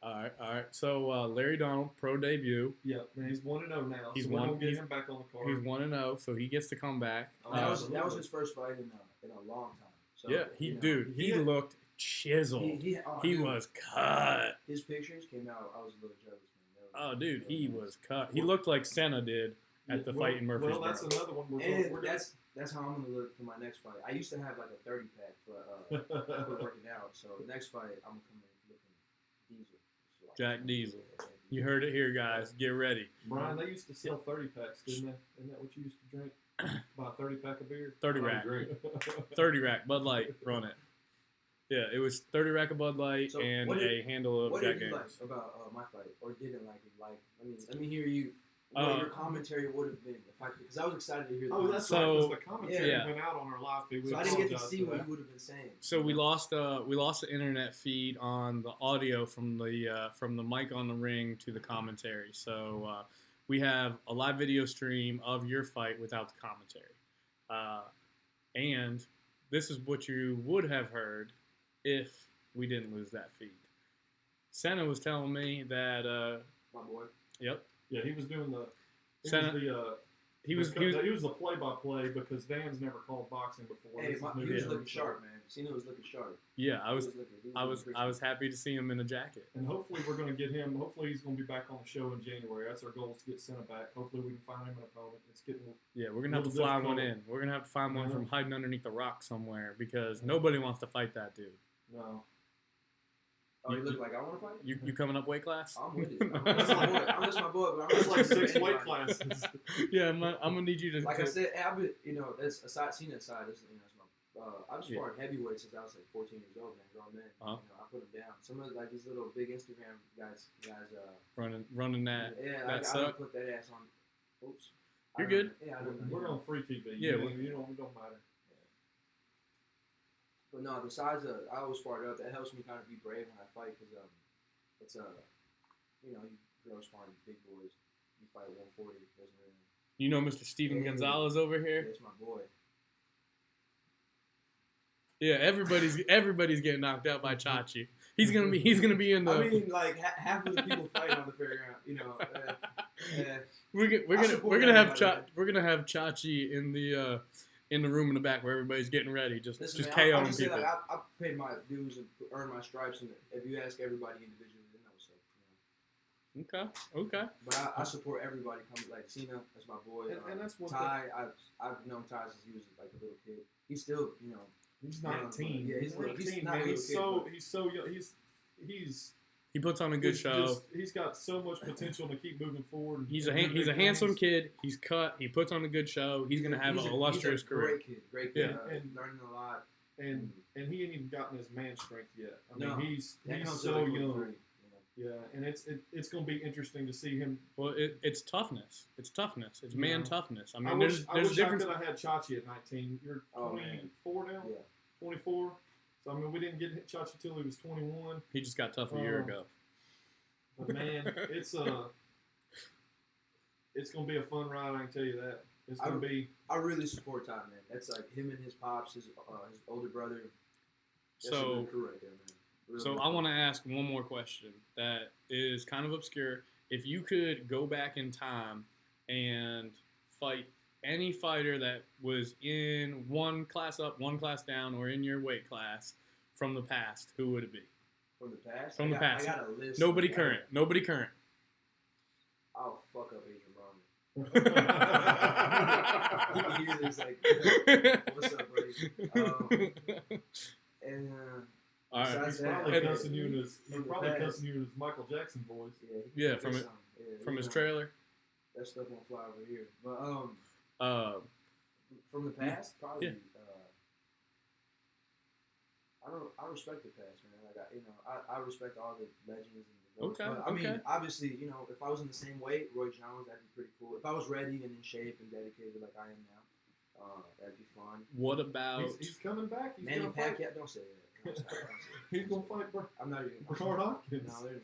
All right. So Larry Donald, pro debut. Yeah, man, he's 1-0 now. He's so we're one- gonna get him back on the card. He's 1-0, so he gets to come back. That was his first fight in a long time. So, Yeah, you know, he looked chiseled. He dude, was cut. His pictures came out. I was a little jealous, man. Oh, dude, he was cut. He looked like Senna did at the fight in Murfreesboro. Well, that's another one. And that's how I'm gonna look for my next fight. I used to have like a 30 pack, but I quit working out. So the next fight, I'm gonna come in looking diesel. Jack Diesel. You heard it here, guys. Get ready. Brian, they used to sell 30 packs, didn't they? Isn't that what you used to drink? Buy a 30 pack of beer? 30 rack. 30 rack. Bud Light. Run it. Yeah, it was 30 rack of Bud Light So and what a handle of What Jack did you like Daniels. about my fight, or didn't like it? Like, let me hear you. What your commentary would have been if because I was excited to hear. Oh, that's So- right, because the commentary yeah. went out on our live feed. We So I didn't get to apologize see for what that. you would have been saying. So we lost the internet feed on the audio from the mic on the ring to the commentary. So we have a live video stream of your fight without the commentary, and this is what you would have heard if we didn't lose that feed. Senna was telling me that. My boy. Yep. Yeah, he was doing the. He was the play-by-play because Dan's never called boxing before. Hey, This is new he was to him, looking so- sharp, man. Cena was looking sharp. Yeah, I He was looking- he I was looking I was happy to see him in a jacket. And hopefully we're going to get him. Hopefully he's going to be back on the show in January. That's our goal, is to get Senna back. Hopefully we can find him an opponent. It's getting. Yeah, we're gonna have to Little fly one difficult. in. We're gonna have to find one Yeah. from hiding underneath a rock somewhere because nobody wants to fight that dude. No. Oh, you You- look like I want to fight. You coming up weight class? I'm with it. I'm just my boy. I'm just my boy. But I'm It's just like listening to 6 weight anybody. classes. Yeah, I'm gonna need you to. Like I said, I've been, that's aside Cena aside. That's, that's my. I've Yeah. sparred heavyweight since I was like 14 years old, man. Grown man. Uh-huh. I put them down. Some of like these little big Instagram guys. running that. Yeah, that I suck. don't put that ass on. Oops. You're I don't- good. Yeah, I don't know. We're on free TV. Yeah, you know, it don't matter. But no, the size of I always sparred up. That helps me kind of be brave when I fight because it's you grow sparring big boys. You fight 140, doesn't really. You know, Mr. Steven Yeah. Gonzalez over Yeah, here. it's my boy. Yeah, everybody's getting knocked out by Chachi. He's gonna be in the. I mean, like half of the people fight on the fairground. We're gonna have Chachi in the room in the back where everybody's getting ready, just Listen, man, KOing I just say, people. like, I paid my dues and earned my stripes, and if you ask everybody individually, they know. So, Okay. But I support everybody coming. Like Cena, that's my boy. And that's what Ty, I've known Ty since he was like a little kid. He's still, He's Yeah, 19. yeah, he's 19, not a man. little He's so young. He's He puts on a good show. He's got so much potential to keep moving forward. He's a and do he's a big handsome things. kid. He's cut. He puts on a good show. He's gonna have an illustrious he's a career. Great kid. Yeah. And- learning a lot. And he ain't even gotten his man strength yet. I mean, No. he's That comes so at, like, young. 23, Yeah, and it's going to be interesting to see him. Well, it's toughness. It's toughness. It's man Yeah. toughness. I I mean, wish there's I difference. could have had Chachi at 19. You're Oh, man. 24 now. Yeah. 24. So I mean, we didn't get Chachi till he was 21. He just got tough a year ago. But man, it's going to be a fun ride. I can tell you that. It's going to be. I really support Ty, man. That's like him and his pops, his older brother. That's a So, good crew right there, man. Really so good I crew. want to ask one more question that is kind of obscure. If you could go back in time and fight any fighter that was in one class up, one class down, or in your weight class from the past, who would it be? From the past. From the past. I got a list. Nobody current. Nobody current. I'll fuck up Adrian Broner. He hears this like, what's up, buddy? And All right. besides He's that, probably And- cussing you in his. He's from the probably past. cussing you in his Michael Jackson voice. Yeah, Yeah, from it, From his trailer. That stuff won't fly over here. But From the past, probably. Yeah. I respect the past, man. Like I respect all the legends and the goats. Okay, But, I mean, okay. obviously, if I was in the same weight, Roy Jones, that'd be pretty cool. If I was ready and in shape and dedicated like I am now, that'd be fun. What about? He's coming back. He's Manny gonna fight. Pacquiao, don't say that. Don't say that. He's gonna fight I'm not even. Bernard Hopkins. No, they're not.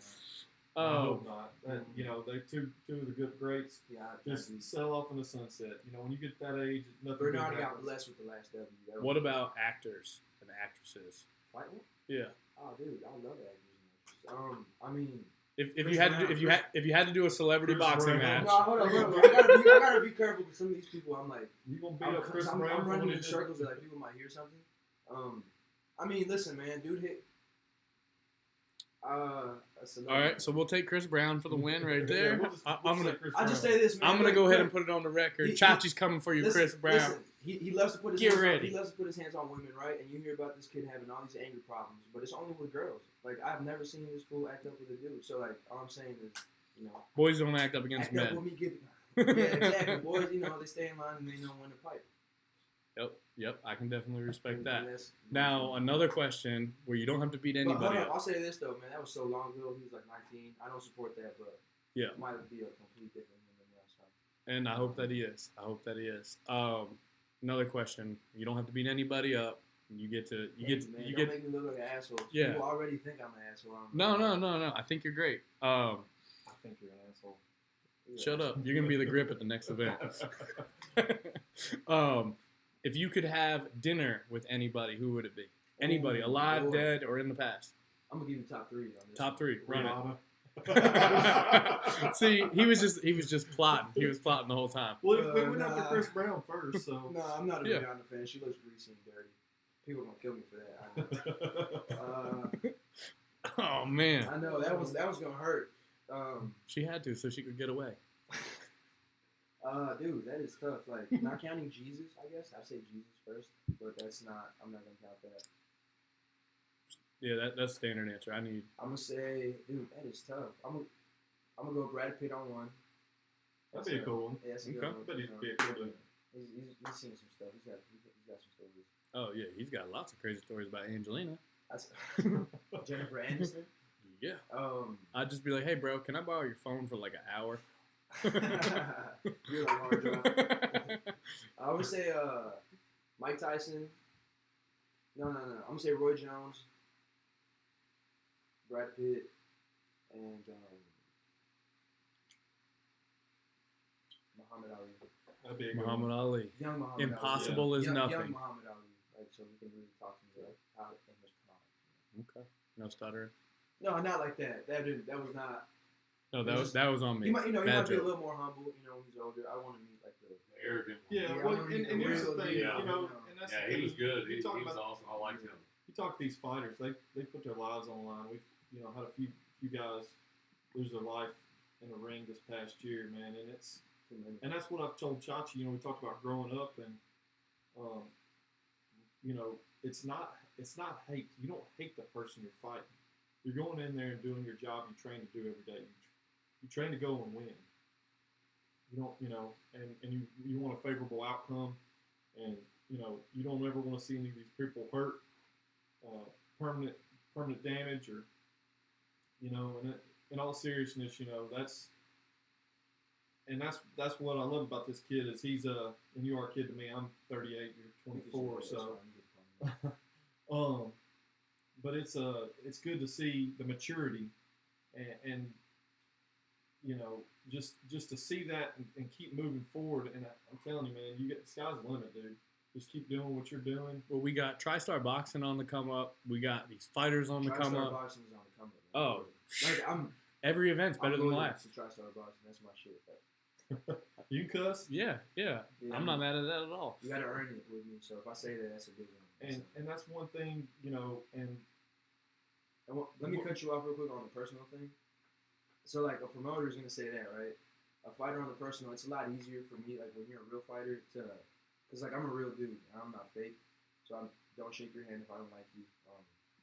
I Oh, hope not. They two of the good greats Yeah, just sell off in the sunset. When you get that age, nothing. Bernard good got happens. blessed with the last W. what about actors and actresses? Fight one? Yeah. Oh, dude, I love actors. I mean, If Chris you had Brown, to, if you had to do a celebrity Chris boxing Brown. match, no, hold on. I gotta be careful because some of these people, I'm like, You gonna beat up Chris I'm Brown for running what he in did? circles that like people might hear something. I mean, listen, man, dude hit. all right, so we'll take Chris Brown for the win right there. We'll just I'm say gonna Chris I just Brown. say this, man. I'm gonna look, go ahead look, and put it on the record. He- Chachi's coming for you, listen, Chris Brown. Listen, he loves to put his Get hands ready. On, he loves to put his hands on women, right? And you hear about this kid having all these anger problems, but it's only with girls. Like I've never seen this fool act up with a dude. So like all I'm saying is, Boys don't act up against act up men. with me, yeah, exactly. Boys, they stay in line and they know when to pipe. Yep, I can definitely respect And that. that's- Now, another question where you don't have to beat But hold anybody on, up. I'll say this though, man. That was so long ago. He was like 19. I don't support that, but Yeah. it might be a complete different than the last time. And I hope that he is. Another question. You don't have to beat anybody up. You get to Hey, man, don't make me look like an asshole. Yeah. People already think I'm an asshole. No. I think you're great. I think you're an asshole. Shut up. You're gonna be the grip at the next event. If you could have dinner with anybody, who would it be? Anybody, Ooh, alive, Lord. dead, or in the past? I'm gonna give you top 3 on this. Top 3. Run Rihanna. it. See, he was just plotting. He was plotting the whole time. Well, we went after Nah. Chris Brown first, so. No, I'm not a Yeah. Rihanna fan. She looks greasy and dirty. People gonna kill me for that. I know. Oh man, I know that was gonna hurt. she had to so she could get away. Dude, that is tough. Like not counting Jesus, I guess I'd say Jesus first, but that's not. I'm not gonna count that. Yeah, that's standard answer. I need. I'm gonna say, dude, that is tough. I'm gonna go Brad Pitt on one. That'd be a cool one. Yeah, that's a good Okay. one. But he'd be a cool dude. He's seen some stuff. He's got some stories. Oh yeah, he's got lots of crazy stories about Angelina. That's Jennifer Aniston. Yeah, Um, I'd just be like, hey bro, can I borrow your phone for like an hour? you're like hard job. I would say Mike Tyson. No. I'm gonna say Roy Jones, Brad Pitt, and Muhammad Ali. That'd be a good Muhammad Ali. Young Muhammad Impossible Ali. is young, nothing. Young Muhammad Ali. Like so, we can really talk to me like how English come Okay, no stuttering. No, not like that. That was not. No, It's that was on me. He might, he Bad might be a joke. little more humble. When he's older. I want to meet like the Arrogant. Yeah, Yeah, well, I wanna and meet the here's the real thing, deal, and that's Yeah, the he thing. was good. You He talk was about, awesome. I liked him. you talk to these fighters, they put their lives on the line. We've had a few guys lose their life in the ring this past year, man, and that's what I've told Chachi. We talked about growing up, and it's not hate. You don't hate the person you're fighting. You're going in there and doing your job you train to do every day. You train to go and win. You don't, and you want a favorable outcome, and you don't ever want to see any of these people hurt, permanent damage, or and in all seriousness, that's what I love about this kid is he's and you are a kid to me. I'm 38, you're 24, so. But it's good to see the maturity, and just to see that and keep moving forward. And I'm telling you, man, the sky's the limit, dude. Just keep doing what you're doing. Well, we got TriStar Boxing on the come up. We got these fighters on the come up. Boxing is on the come up. Oh, Like I'm every event's better than the loyal last. to TriStar Boxing. That's my shit. You can cuss, Yeah. Yeah, I'm not mad at that at all. You gotta earn it with me. So if I say that, that's a good one. and that's one thing, and Let me cut you off real quick on the personal thing. So like a promoter is gonna say that, right? A fighter on the personal, it's a lot easier for me. Like when you're a real fighter, because like I'm a real dude. I'm not fake. So don't shake your hand if I don't like you.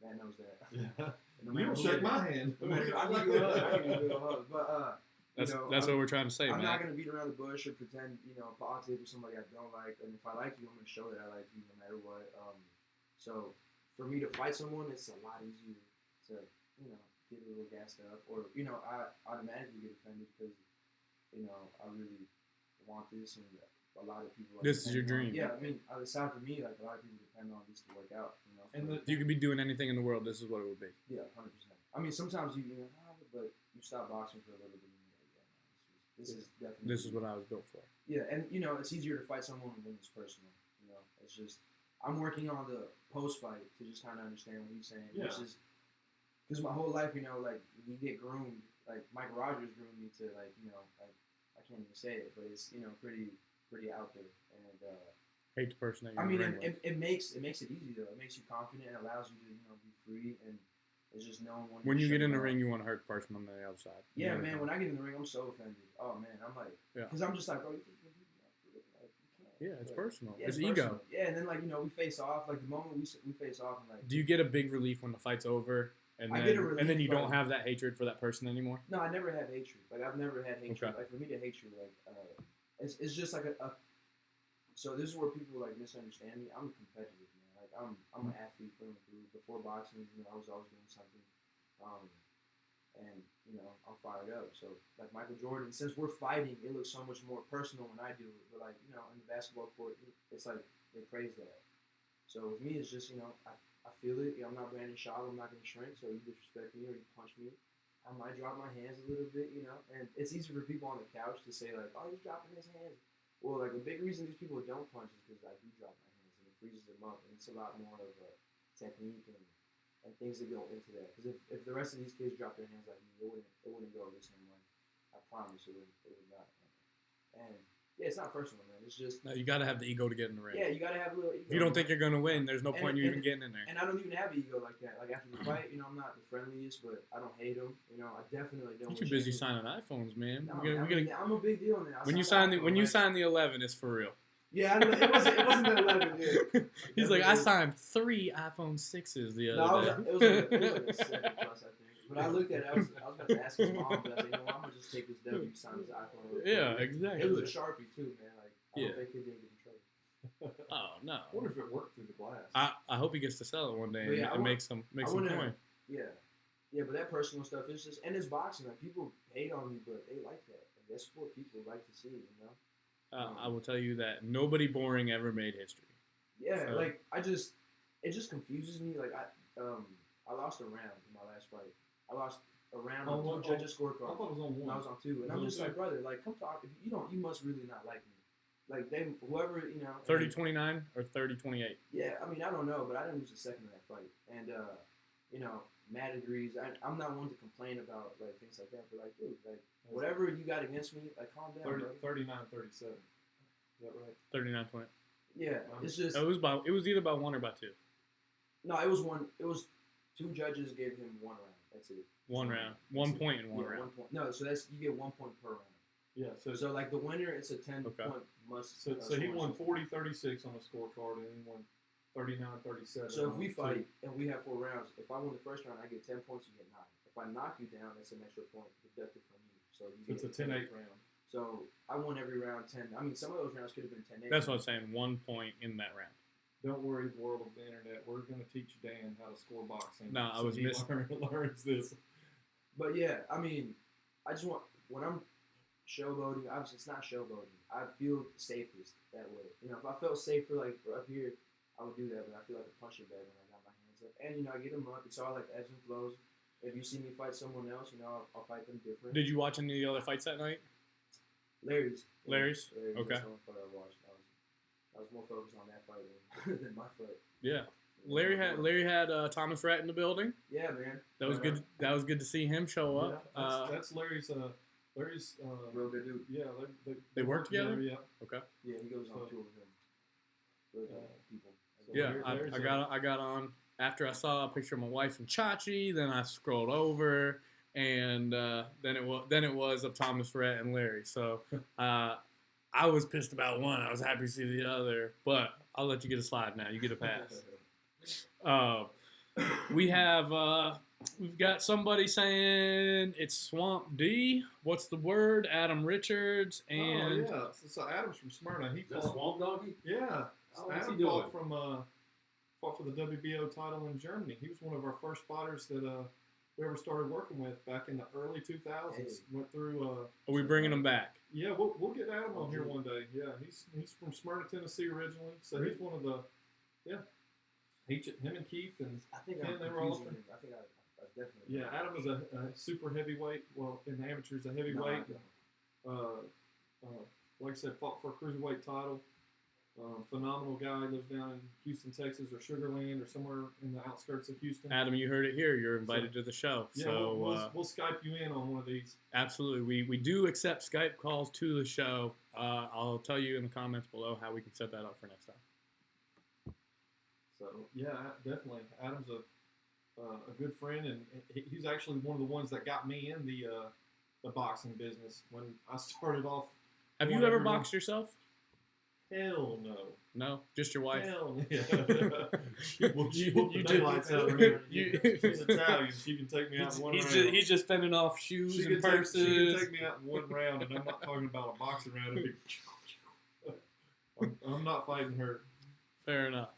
Matt knows that. yeah. No You matter don't who shake it my is. hand. No matter, I give you a hug. I give you a good hug. But That's you know, that's what we're trying to say, I'm man. not gonna beat around the bush or pretend, politics with somebody I don't like. And if I like you, I'm gonna show that I like you no matter what. So for me to fight someone, it's a lot easier to, get a little gassed up, or I automatically get offended because, I really want this, and a lot of people. This is your dream. Yeah, I mean, aside from me, like a lot of people depend on this to work out. And If you could be doing anything in the world, this is what it would be. Yeah, 100%. I mean, sometimes but you stop boxing for a little bit, and you're like, yeah, no, this is definitely. This is what I was built for. Yeah, and it's easier to fight someone when it's personal. It's just I'm working on the post fight to just kind of understand what he's saying, Yeah. which is because my whole life, like we get groomed. Like Mike Rogers groomed me to like like I can't even say it, but it's pretty out there. And Hate the person that you're I mean, in the ring with. it makes it easy though. It makes you confident. It allows you to be free, and it's just knowing When you get in the ring, you want to hurt the person on the other side. Yeah, man. When I get in the ring, I'm so offended. Oh man, I'm like, because I'm just like, bro, you think you can beat me up for it? Like, you can't. Yeah, it's personal. Yeah, it's personal. ego. Yeah, and then like we face off. Like the moment we face off, and like. Do you get a big relief when the fight's over, and I then get a relief, and then you don't like- have that hatred for that person anymore? No, I never had hatred. Like I've never had hatred. Okay. Like for me to hatred, like it's just like a. So this is where people like misunderstand me. I'm competitive, man. Like I'm an athlete through and through. Before boxing, I was always doing something, and I'm fired up. So like Michael Jordan, since we're fighting, it looks so much more personal when I do it. But like in the basketball court, it's like they praise that. So with me, it's just I feel it. I'm not Brandon Shaw. I'm not gonna shrink. So you disrespect me or you punch me, I might drop my hands a little bit, And it's easy for people on the couch to say like, "Oh, he's dropping his hands." Well, like a big reason these people don't punch is because I do drop my hands and it freezes them up, and it's a lot more of a technique and things that go into that. Because if the rest of these kids drop their hands like me, it wouldn't go the same way. I promise it would not. And yeah, it's not personal, man. It's just No, you got to have the ego to get in the ring. yeah, you gotta have a little ego. If you don't think you're gonna win, there's no And- point in you even and- getting in there. And I don't even have an ego like that. Like after the fight, I'm not the friendliest, but I don't hate him. I definitely don't. You're too wish busy anyone- signing iPhones, man. No, We're gonna, I'm a big deal now. when you sign the 11, it's for real. Yeah, I know, it wasn't the 11. Yeah. He's like, I Definitely. signed 3 iPhone 6s the No, other it was day. like a 7 plus, I think. But I looked at it. I was about to ask his mom, but I said, I'm gonna just take this W, sign his iPhone. real quick. Yeah, exactly. It was a Sharpie too, man. Like I Yeah. don't think he didn't get in trouble. Oh no. I wonder if it worked through the glass. I hope he gets to sell it one day But and, yeah, I and want- make some I coin. wanna- Yeah, but that personal stuff is just, and it's boxing. Like people hate on me, but they like that. Like, that's what people like to see, I will tell you that nobody boring ever made history. Yeah, So- like it just confuses me. Like I lost a round in my last fight. I lost a round on On two what- judges' I scorecard. thought it was on And one. I was on 2, and It I'm was just on like, brother, like come talk. If you don't, you must really not like me. Like they, whoever 30-29 or 30-28. Yeah, I mean I don't know, but I didn't lose a second in that fight, and Matt agrees. I'm not one to complain about like things like that, but like dude, like whatever you got against me, like calm down, 30, bro. 39-37. Is that right? 39-20. Yeah, it's just It was either by 1 or by 2. no. It was one. It was 2 judges gave him 1 round. That's it. 1 round. 1 point in 1 Yeah, round. 1 point. No, so that's you get 1 point per round. Yeah. So like the winner, it's a 10 Okay. point must. So he score. won 40-36 on the scorecard, and he won 39-37. So if on we two. fight and we have 4 rounds, if I win the first round, I get 10 points. You get 9. If I knock you down, that's an extra point deducted from you. So you it's get a 10-8 round. So I won every round 10. I mean, some of those rounds could have been 10-8. That's what I'm saying. 1 point in that round. Don't worry, world of the internet. We're going to teach Dan how to score boxing. No, I so was he missing- learns this. But yeah, I mean, I just want when I'm showboating. Obviously, it's not showboating. I feel safest that way. If I felt safer like up here, I would do that. But I feel like a punching bag when I got my hands up. And I get them up. It's all like ebbs and flows. If you see me fight someone else, I'll fight them different. Did you watch any of the other fights that night? Larry's. Larry's? Okay. That's the only fight I watched. I was more focused on that fight than my fight. Yeah. Larry had Thomas Rhett in the building. Yeah, man. That was good. That was good to see him show up. Yeah, that's Larry's. Larry's. Real good dude. Yeah, They work together? Yeah. Okay. Yeah, he goes on So- tour with him. Really good people. So Yeah, Larry's I got on after I saw a picture of my wife and Chachi. Then I scrolled over, and then it was of Thomas Rhett and Larry. So I was pissed about one. I was happy to see the other, but I'll let you get a slide now. You get a pass. we have we've got somebody saying it's Swamp D. What's the word? Adam Richards and oh yeah, so Adam's from Smyrna. He Is that fought. Swamp Doggy? Yeah, Oh, what's he Adam doing? fought for the WBO title in Germany. He was one of our first fighters that we ever started working with back in the early 2000s. Hey. Went through. are we bringing him back? Yeah, we'll get Adam on here one day. Yeah, he's from Smyrna, Tennessee originally, so he's one of the him and Keith and I think Ken, I'm they were all confusing him. I think I definitely. Adam was a super heavyweight. Well, in the amateurs, a No, heavyweight. I don't. Like I said, fought for a cruiserweight title. Phenomenal guy. Lives down in Houston, Texas, or Sugar Land, or somewhere in the outskirts of Houston. Adam, you heard it here. You're invited to the show. Yeah, So we'll Skype you in on one of these. absolutely, we do accept Skype calls to the show. I'll tell you in the comments below how we can set that up for next time. So yeah, definitely. Adam's a good friend, and he's actually one of the ones that got me in the boxing business when I started off. Have you ever boxed yourself? Hell no. No, just your wife. Hell yeah. She whooped You the did- daylights out of her. you- She's Italian. She can take me out in one round. He's just fending off shoes She and can purses. take me out in one round, and I'm not talking about a boxing round. It'd be I'm not fighting her. Fair enough.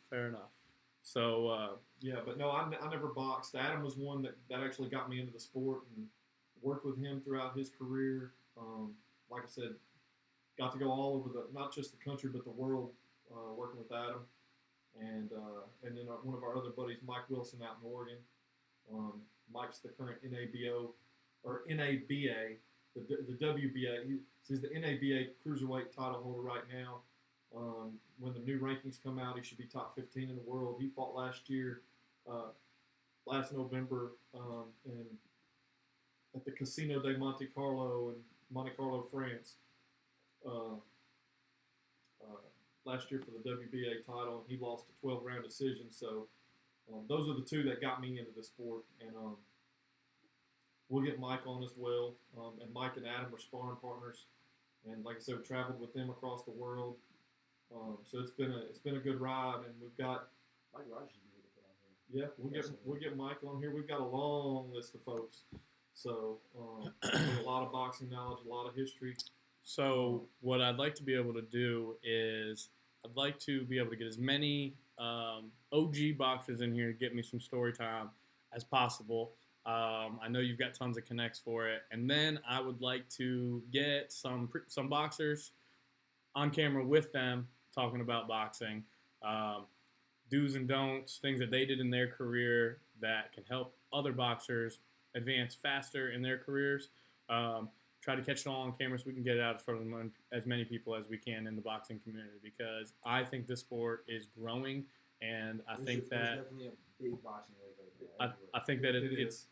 So Yeah, but no, I never boxed. Adam was one that actually got me into the sport and worked with him throughout his career. Like I said, got to go all over not just the country, but the world working with Adam. And then one of our other buddies, Mike Wilson, out in Oregon. Mike's the current NABO, or NABA, the WBA. He's the NABA cruiserweight title holder right now. When the new rankings come out, he should be top 15 in the world. He fought last year, last November, at the Casino de Monte Carlo in Monte Carlo, France. Last year for the WBA title, and he lost a 12-round decision. So those are the two that got me into the sport, and we'll get Mike on as well. And Mike and Adam are sparring partners, and like I said, we traveled with them across the world. So it's been a good ride, and we've got Mike Rogers would be able to put on here. we'll get Mike on here. We've got a long list of folks, so with a lot of boxing knowledge, a lot of history. So what I'd like to be able to do is I'd like to be able to get as many OG boxers in here to get me some story time as possible. I know you've got tons of connects for it, and then I would like to get some boxers on camera with them talking about boxing, do's and don'ts, things that they did in their career that can help other boxers advance faster in their careers. Try to catch it all on camera so we can get it out in front of as many people as we can in the boxing community, because I think this sport is growing, and I think There's that definitely a big boxing league right there. I think that It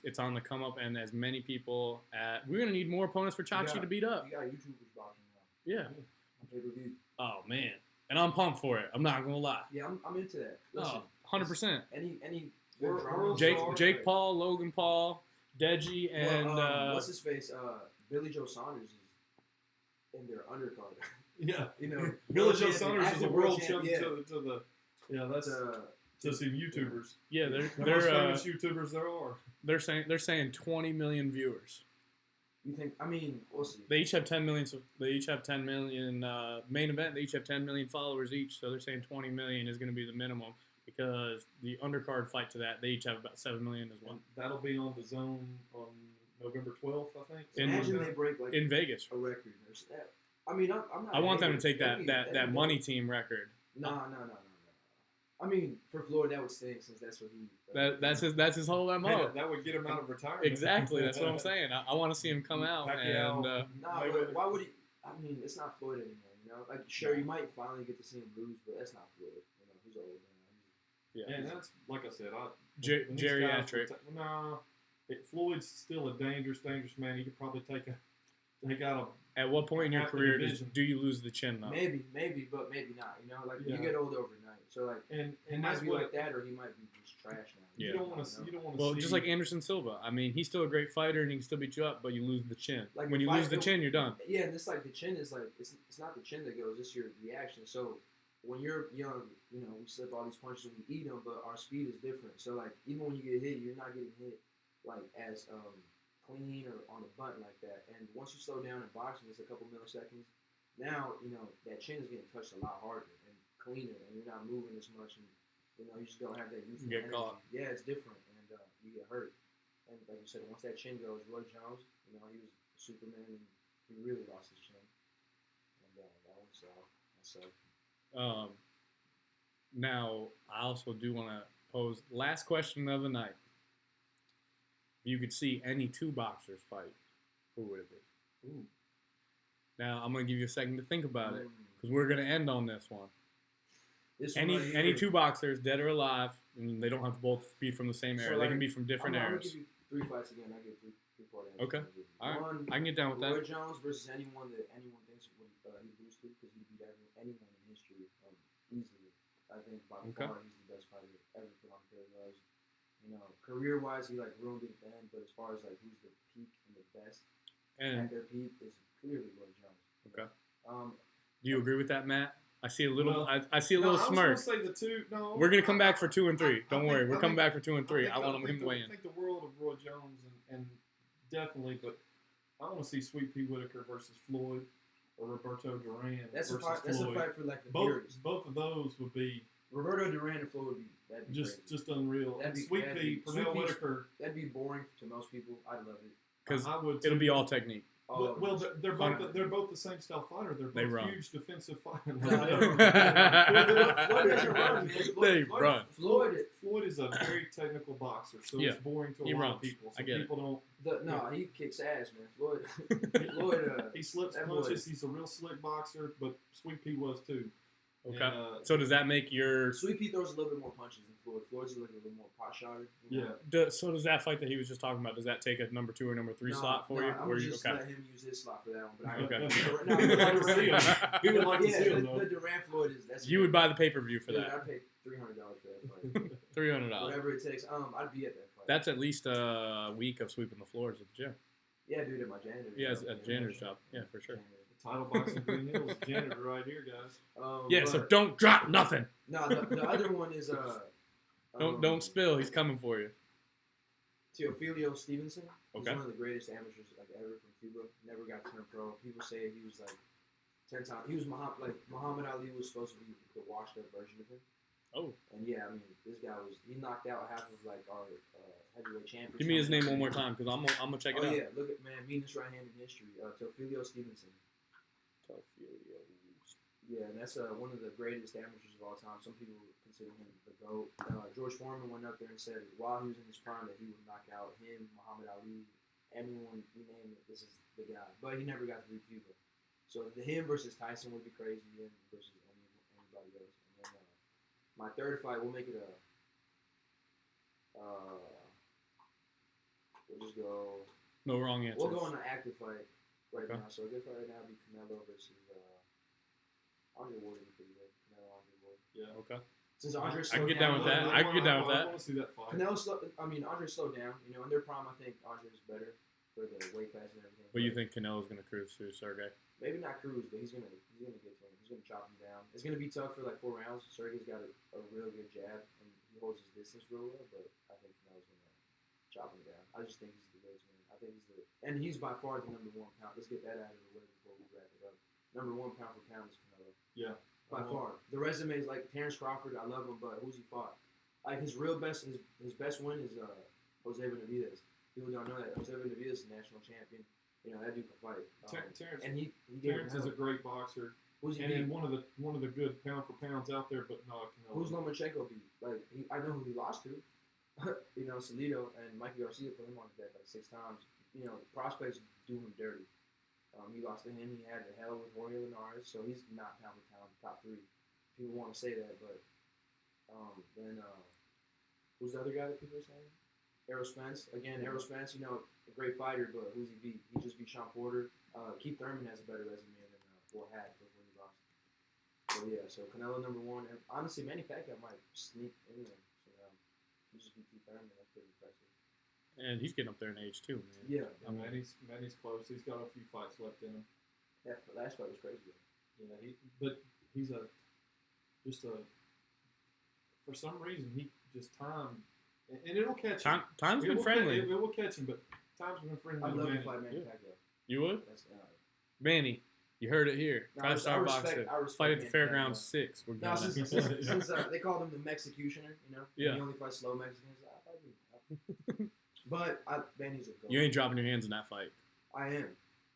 it's on the come up, and as many people we're gonna need more opponents for Chachi to beat up. You got YouTubers boxing now. Yeah. On pay-per-view. Oh man, and I'm pumped for it. I'm not gonna lie. Yeah, I'm into that. Listen, Oh, 100%. any We're- good drama- we're- Jake Paul, Logan Paul, Deji, and what's his face? Billy Joe Saunders is in their undercard. Yeah, You know, Billy Joe champion, Saunders is a active world champion, champion to the. Yeah, that's to some YouTubers. yeah, The most they're famous YouTubers there are. they're saying 20 million viewers. You think? I mean, we'll see. They each have 10 million. They each have 10 million main event. They each have 10 million followers each. So they're saying 20 million is going to be the minimum, because the undercard fight to that, they each have about 7 million as well. And that'll be on the Zone on November 12th, I think. Imagine they break like In Vegas. a record. I mean, I'm not. I want them to take That'd that be money dope. team record. No. I mean, for Floyd, that would stink since that's what he. That's his whole MO. That would get him out of retirement. Exactly. That's what I'm saying. I want to see him come out Pacquiao, and. Nah, but why would he? I mean, it's not Floyd anymore. You know, like sure, you might finally get to see him lose, but that's not Floyd. You know, he's old now. Yeah. And that's like I said. Geriatric. No, Floyd's still a dangerous man. He could probably take out At what point in your half the career division. do you lose the chin though? Maybe, but maybe not. You know, like Yeah. you get older overnight. So like, and he that's might be what like that, or he might be just trash now. Yeah. you don't want to. You don't want to. Well, see, just like Anderson Silva. I mean, he's still a great fighter and he can still beat you up, but you lose the chin. Like, when if you I lose the feel- chin, you're done. Yeah, and it's like the chin is like it's not the chin that goes, it's your reaction. So when you're young, you know, we slip all these punches and we eat them, but our speed is different. So like even when you get hit, you're not getting hit like as clean or on the butt like that. And once you slow down in boxing, it's a couple milliseconds. Now you know that chin is getting touched a lot harder and cleaner, and you're not moving as much, and you know you just don't have that youthful Get energy. caught. Yeah, it's different, and you get hurt. And like you said, once that chin goes, Roy Jones, you know, he was Superman, and he really lost his chin. And that one's so. Now, I also do want to pose last question of the night. If you could see any two boxers fight, who would it be? Ooh. Now, I'm going to give you a second to think about it because we're going to end on this one. This one right Any here- two boxers, dead or alive, and they don't have to both be from the same So, era. They like, can be from different I'm gonna eras. give you 3 fights again. I give three-part answers. Okay. All right. One, I can get down with Roy that. Jones versus anyone that anyone thinks would he lose to, because he beat anyone in history easily. I think by Okay. far he's the best fighter ever put on KOs. You know, career-wise, he like ruined it then, but as far as like who's the peak and the best And at their peak is clearly Roy Jones. okay. Um, Do you agree with that, Matt? I see a little. Well, I see a little I smirk. was gonna say the two. No, We're gonna come back for 2 and 3. I Don't think- worry. We're I coming think- back for 2 and 3. I want him to weigh I in. think the world of Roy Jones and definitely, but I want to see Sweet Pea Whitaker versus Floyd or Roberto Duran that's a versus fight. That's a Floyd. fight for like the Both purists. of those would be Roberto Duran and Floyd would be that'd be crazy. just unreal. That'd And be- Sweet that'd Pea, be- Pernell Sweet Pea's- Whitaker. That'd be boring to most people. I'd love it. Because I would. it'll too. be all technique. Well, they're both Fine. they're both the same style fighter. They're They both run. huge defensive fighters. No, Floyd doesn't run. They run. Floyd is a very technical boxer, so Yeah, it's boring to a he lot runs. of people. I So get it. people don't. he kicks ass, man. Floyd. He slips that punches. He's a real slick boxer, but Sweet Pea was too. Okay. And, So does that make your? Sweet Pea throws a little bit more punches than Floyd. Floyd's a little bit more pot shotted. yeah. So does that fight that he was just talking about? Does that take a number 2 or number 3 slot for you? I'm Or gonna you just okay? let him use his slot for that one. But I, Okay. No, He would like to see him. He would like to yeah, see him, though. the Durant Floyd is that's. You would buy the pay per view for Dude, that. I paid $300 for that fight. $300. Whatever it takes. I'd be at that fight. That's at least a week of sweeping the floors at the gym. Yeah, dude, at my janitor. Yeah, job, at janitor's job. Yeah, for sure. Title boxing Green Hills janitor right here, guys. Yeah, so but- don't drop nothing. No, the other one is Don't spill. He's coming for you. Teofilio Stevenson. He's Okay. one of the greatest amateurs like ever from Cuba. Never got turned pro. People say he was like 10 times. He was Muhammad Ali was supposed to be the washed up version of him. Oh. And yeah, I mean, this guy he knocked out half of like our heavyweight champions. Give me his name one more time because I'm gonna check it Oh out. yeah, look at man, meanest right hand in history. Teofilio Stevenson. Yeah, and that's one of the greatest amateurs of all time. Some people consider him the GOAT. George Foreman went up there and said while he was in his prime that he would knock out him, Muhammad Ali, anyone you name it. This is the guy. But he never got to beat Cuba. So him versus Tyson would be crazy. Him versus anybody else. And then my third fight, we'll make it a. We'll just go. No wrong answers. We'll go on an active fight right Okay. now. So a good fight right now would be Canelo versus Andre Ward. Would be pretty good. Canelo Andre Ward. Yeah. Okay. Since Andre I can slowed get down with that. I can get down with I that. want to see that fight. Canelo Andre slowed down. You know, in their prime, I think Andre is better for the weight class and everything. But you think Canelo's gonna cruise through Sergey? Maybe not cruise, but he's gonna get to him. He's gonna chop him down. It's gonna be tough for like 4 rounds. Sergey's got a real good jab and he holds his distance real well. But I think Canelo's gonna chop him down. I just think he's the greatest man. I think he's by far the number 1 pound. Let's get that out of the way before we wrap it up. Number 1 pound for pound is Canelo. Yeah. By far. The resume is like Terrence Crawford. I love him, but who's he fought? Like his real best, his best win is Jose Benavidez. People don't know that Jose Benavidez is a national champion. You know that dude can fight. Terrence, And he gave him Terrence is a hell. great boxer, Who's he and beat? one of the good pound for pounds out there. But no, Canelo. Who's Lomachenko beat? Like I know who he lost to. You know, Salido and Mikey Garcia put him on his back like 6 times. You know, prospects do him dirty. He lost to him. He had a hell with Jorge Linares, so he's not pound for pound top 3. People want to say that, but then who's the other guy that people are saying? Errol Spence. Again, Errol Spence, you know, a great fighter, but who's he beat? He just beat Sean Porter. Keith Thurman has a better resume than had before he lost. So yeah, so Canelo number 1, and honestly, Manny Pacquiao might sneak in there. So he just beat Keith Thurman. That's pretty impressive. And he's getting up there in age too, man. Yeah, I mean, Manny's close. He's got a few fights left in him. that last fight was crazy. Yeah, he's a just for some reason he just timed, and it'll catch him. Time's been friendly. It will catch him, but time's been friendly. I'd love to Manny. fight Manny Yeah. Pacquiao. You would? That's, Manny, you heard it here. No, I res- I Five-star respect- boxer. I respect Fight at the Manny Fairgrounds Pacquiao. 6. We're No, going since they called him the Mexicutioner, you know? Yeah. He only fights slow Mexicans. I fight him. But Manny's a goat. You ain't dropping your hands in that fight. I am.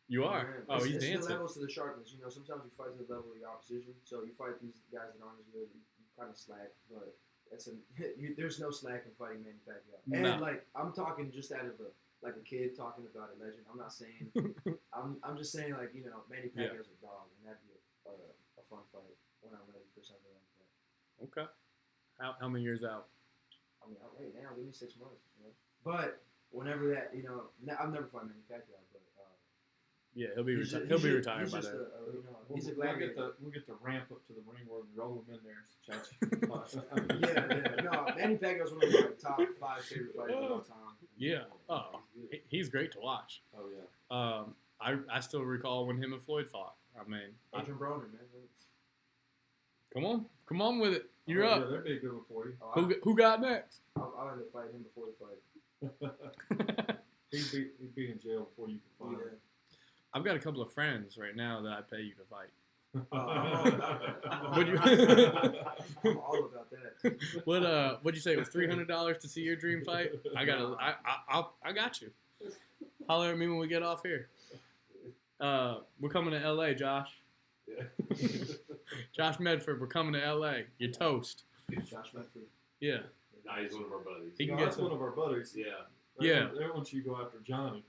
You I are. am. Oh, he's it's the dancing. levels to the sharpness. You know, sometimes you fight to the level of your opposition. So you fight these guys that aren't as good, you kind of slack. But there's no slack in fighting Manny Pacquiao. And No. like I'm talking just out of a kid talking about a legend. I'm not saying. I'm just saying like Manny Yeah. Pacquiao's a dog, and that'd be a fun fight when I'm ready for something like that. Okay. How many years out? I mean, right now, give me 6 months. But whenever that, I've never fought Manny Pacquiao, but Yeah, he'll be he's retired. ju- He'll he's be ju- retired he's by just then. he's a We'll get gladiator. the ramp up to the ring where we roll him in there. Chachi. Yeah. No, Manny Pacquiao's one of my top 5 favorite fighters of all time. Yeah. Oh, He's good. he's great to watch. Oh yeah. I still recall when him and Floyd fought. I mean, Adrian Broner, man. come on with it. You're Yeah, up. that'd be a good one for you. Who got next? I'll end up fighting him before the fight. He'd be in jail before you could find him. I've got a couple of friends right now that I pay you to fight. I'm Would you? all about that. What'd you say? It was $300 to see your dream fight? I got you. Holler at me when we get off here. We're coming to LA, Josh. Yeah. Josh Medford, we're coming to LA. You're toast. Josh Medford. Yeah. Nah, he's one of our buddies. He can No, get that's some- one of our buddies. Yeah. Yeah. They want you to go after Johnny.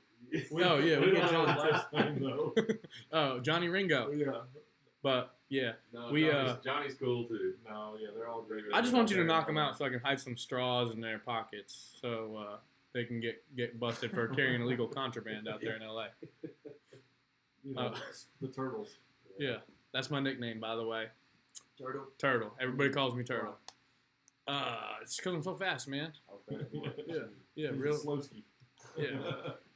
Oh, yeah, we We get don't know Johnny. his last name though. Oh, Johnny Ringo. Yeah. But yeah, No, We, Johnny's cool too. No, yeah, they're all great. I just want you to knock them out so I can hide some straws in their pockets so they can get busted for carrying illegal contraband out there in LA. You know, the turtles. Yeah, that's my nickname, by the way. Turtle. Turtle. Everybody calls me Turtle. It's because I'm so fast, man. Yeah, yeah, He's real, a Slowski.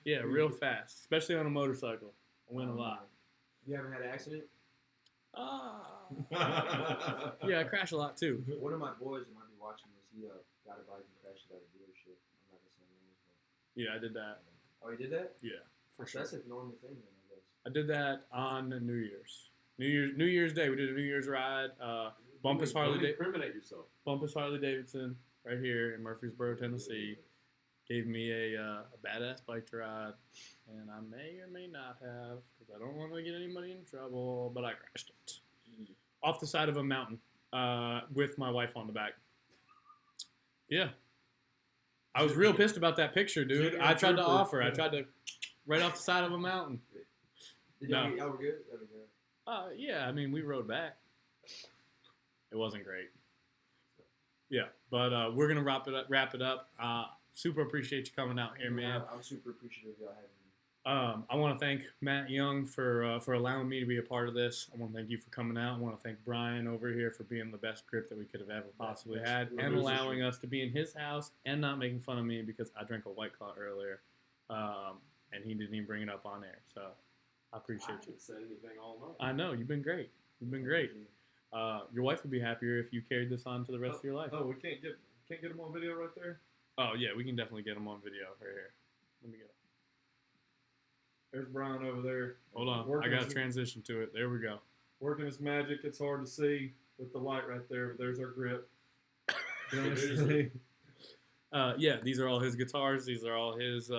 yeah, real fast, especially on a motorcycle. I win a lot. You haven't had an accident? Yeah, I crash a lot too. One of my boys that might be watching this, he got a bike and crashed it at a dealership. I'm not gonna say names, but Yeah, I did that. oh, he did that? Yeah, for So sure. that's a normal thing, then, I guess. I did that on New Year's. New Year's Day. We did a New Year's ride. Bumpus Don't Harley incriminate yourself. Davidson right here in Murfreesboro, Tennessee, gave me a badass bike to ride, and I may or may not have, because I don't want to get anybody in trouble, but I crashed it off the side of a mountain with my wife on the back. Yeah. I was real pissed about that picture, dude. I tried to offer. I tried to right off the side of a mountain. Did No. y'all were good? That was good. Yeah, I mean, we rode back. It wasn't great. Yeah, but we're gonna wrap it up. Super appreciate you coming out here, man. I'm super appreciative of y'all having me. I want to thank Matt Young for allowing me to be a part of this. I want to thank you for coming out. I want to thank Brian over here for being the best grip that we could have ever possibly Best had, and musician. allowing us to be in his house and not making fun of me because I drank a White Claw earlier, and he didn't even bring it up on air. So I I appreciate you. haven't said anything all night. I know you've been great. You've been great. Your wife would be happier if you carried this on to the rest of your life. Oh, we can't get them on video right there. Oh yeah, we can definitely get them on video right here. Let me get it. There's Brian over there. Hold on, I Working got to his- transition to it. There we go. Working his magic. It's hard to see with the light right there, but there's our grip. Yeah, these are all his guitars. These are all his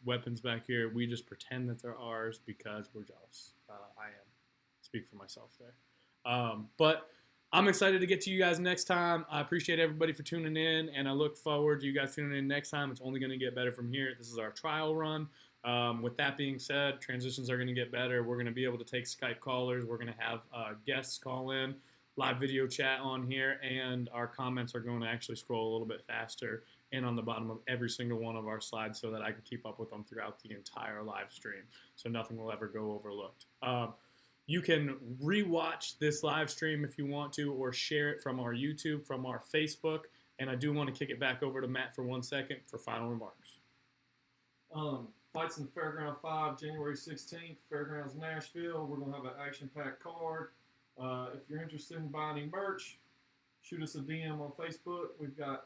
weapons back here. We just pretend that they're ours because we're jealous. I am. Speak for myself there. But I'm excited to get to you guys next time. I appreciate everybody for tuning in, and I look forward to you guys tuning in next time. It's only going to get better from here. This is our trial run. With that being said, transitions are going to get better. We're going to be able to take Skype callers. We're going to have guests call in, live video chat on here, and our comments are going to actually scroll a little bit faster and on the bottom of every single one of our slides so that I can keep up with them throughout the entire live stream, so nothing will ever go overlooked. You can rewatch this live stream if you want to, or share it from our YouTube, from our Facebook, and I do want to kick it back over to Matt for 1 second for final remarks. Fights in Fairground 5, January 16th, Fairgrounds Nashville. We're going to have an action-packed card. If you're interested in buying any merch, shoot us a DM on Facebook. We've got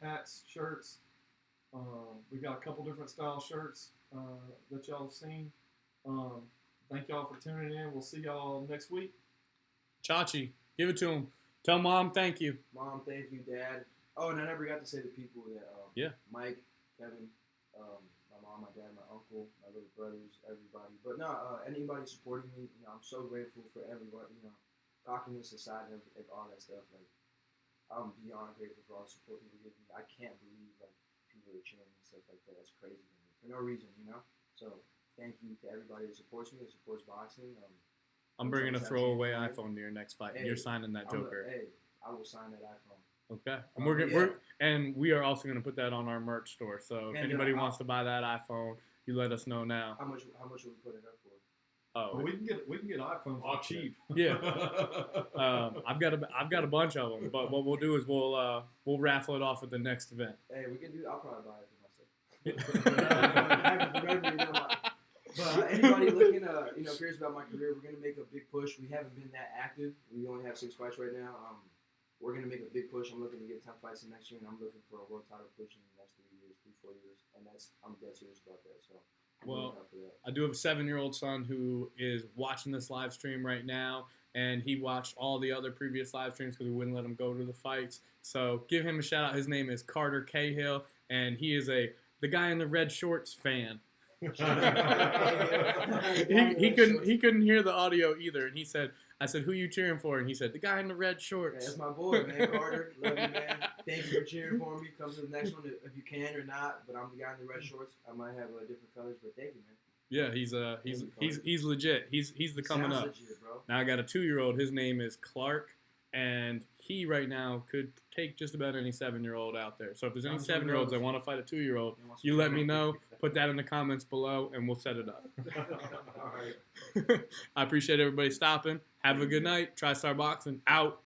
hats, shirts. We've got a couple different style shirts that y'all have seen. Thank y'all for tuning in. We'll see y'all next week. Chachi, give it to him. Tell Mom thank you. Mom, thank you, Dad. Oh, and I never got to say the people that Mike, Kevin, my mom, my dad, my uncle, my little brothers, everybody. But no, anybody supporting me, I'm so grateful for everybody. Cockiness aside and all that stuff. Like, I'm beyond grateful for all the support people give me. I can't believe like people are cheering and stuff like that. That's crazy to me for no reason, So thank you to everybody that supports me, that supports boxing. I'm bringing a throwaway iPhone to your next fight. Hey, You're signing that Joker. I will sign that iPhone. Okay, and we are also gonna put that on our merch store. So if anybody wants to buy that iPhone, you let us know now. How much will we put it up for? Oh, well, we can get iPhones for cheap. Yeah, I've got a bunch of them. But what we'll do is we'll raffle it off at the next event. Hey, we can do. I'll probably buy it for myself. But anybody looking, curious about my career, we're gonna make a big push. We haven't been that active. We only have 6 fights right now. We're gonna make a big push. I'm looking to get 10 fights in next year, and I'm looking for a world title push in the next 3, 4 years, and I'm dead serious about that. So, I do have a 7-year-old son who is watching this live stream right now, and he watched all the other previous live streams because we wouldn't let him go to the fights. So give him a shout out. His name is Carter Cahill, and he is the guy in the red shorts fan. he couldn't hear the audio either, and I said, who you cheering for? And he said, the guy in the red shorts. That's my boy, man, Carter. Love you, man. Thank you for cheering for me. Come to the next one if you can or not. But I'm the guy in the red shorts. I might have different colors, but thank you, man. Yeah, he's legit. He's the coming up. Legit, bro. Now I got a 2-year-old. His name is Clark, and he right now could take just about any 7-year-old out there. So if there's any 7-year-olds that want to fight a 2-year-old, you let me know. Put that in the comments below, and we'll set it up. All right. I appreciate everybody stopping. Have a good night. TriStar Boxing out.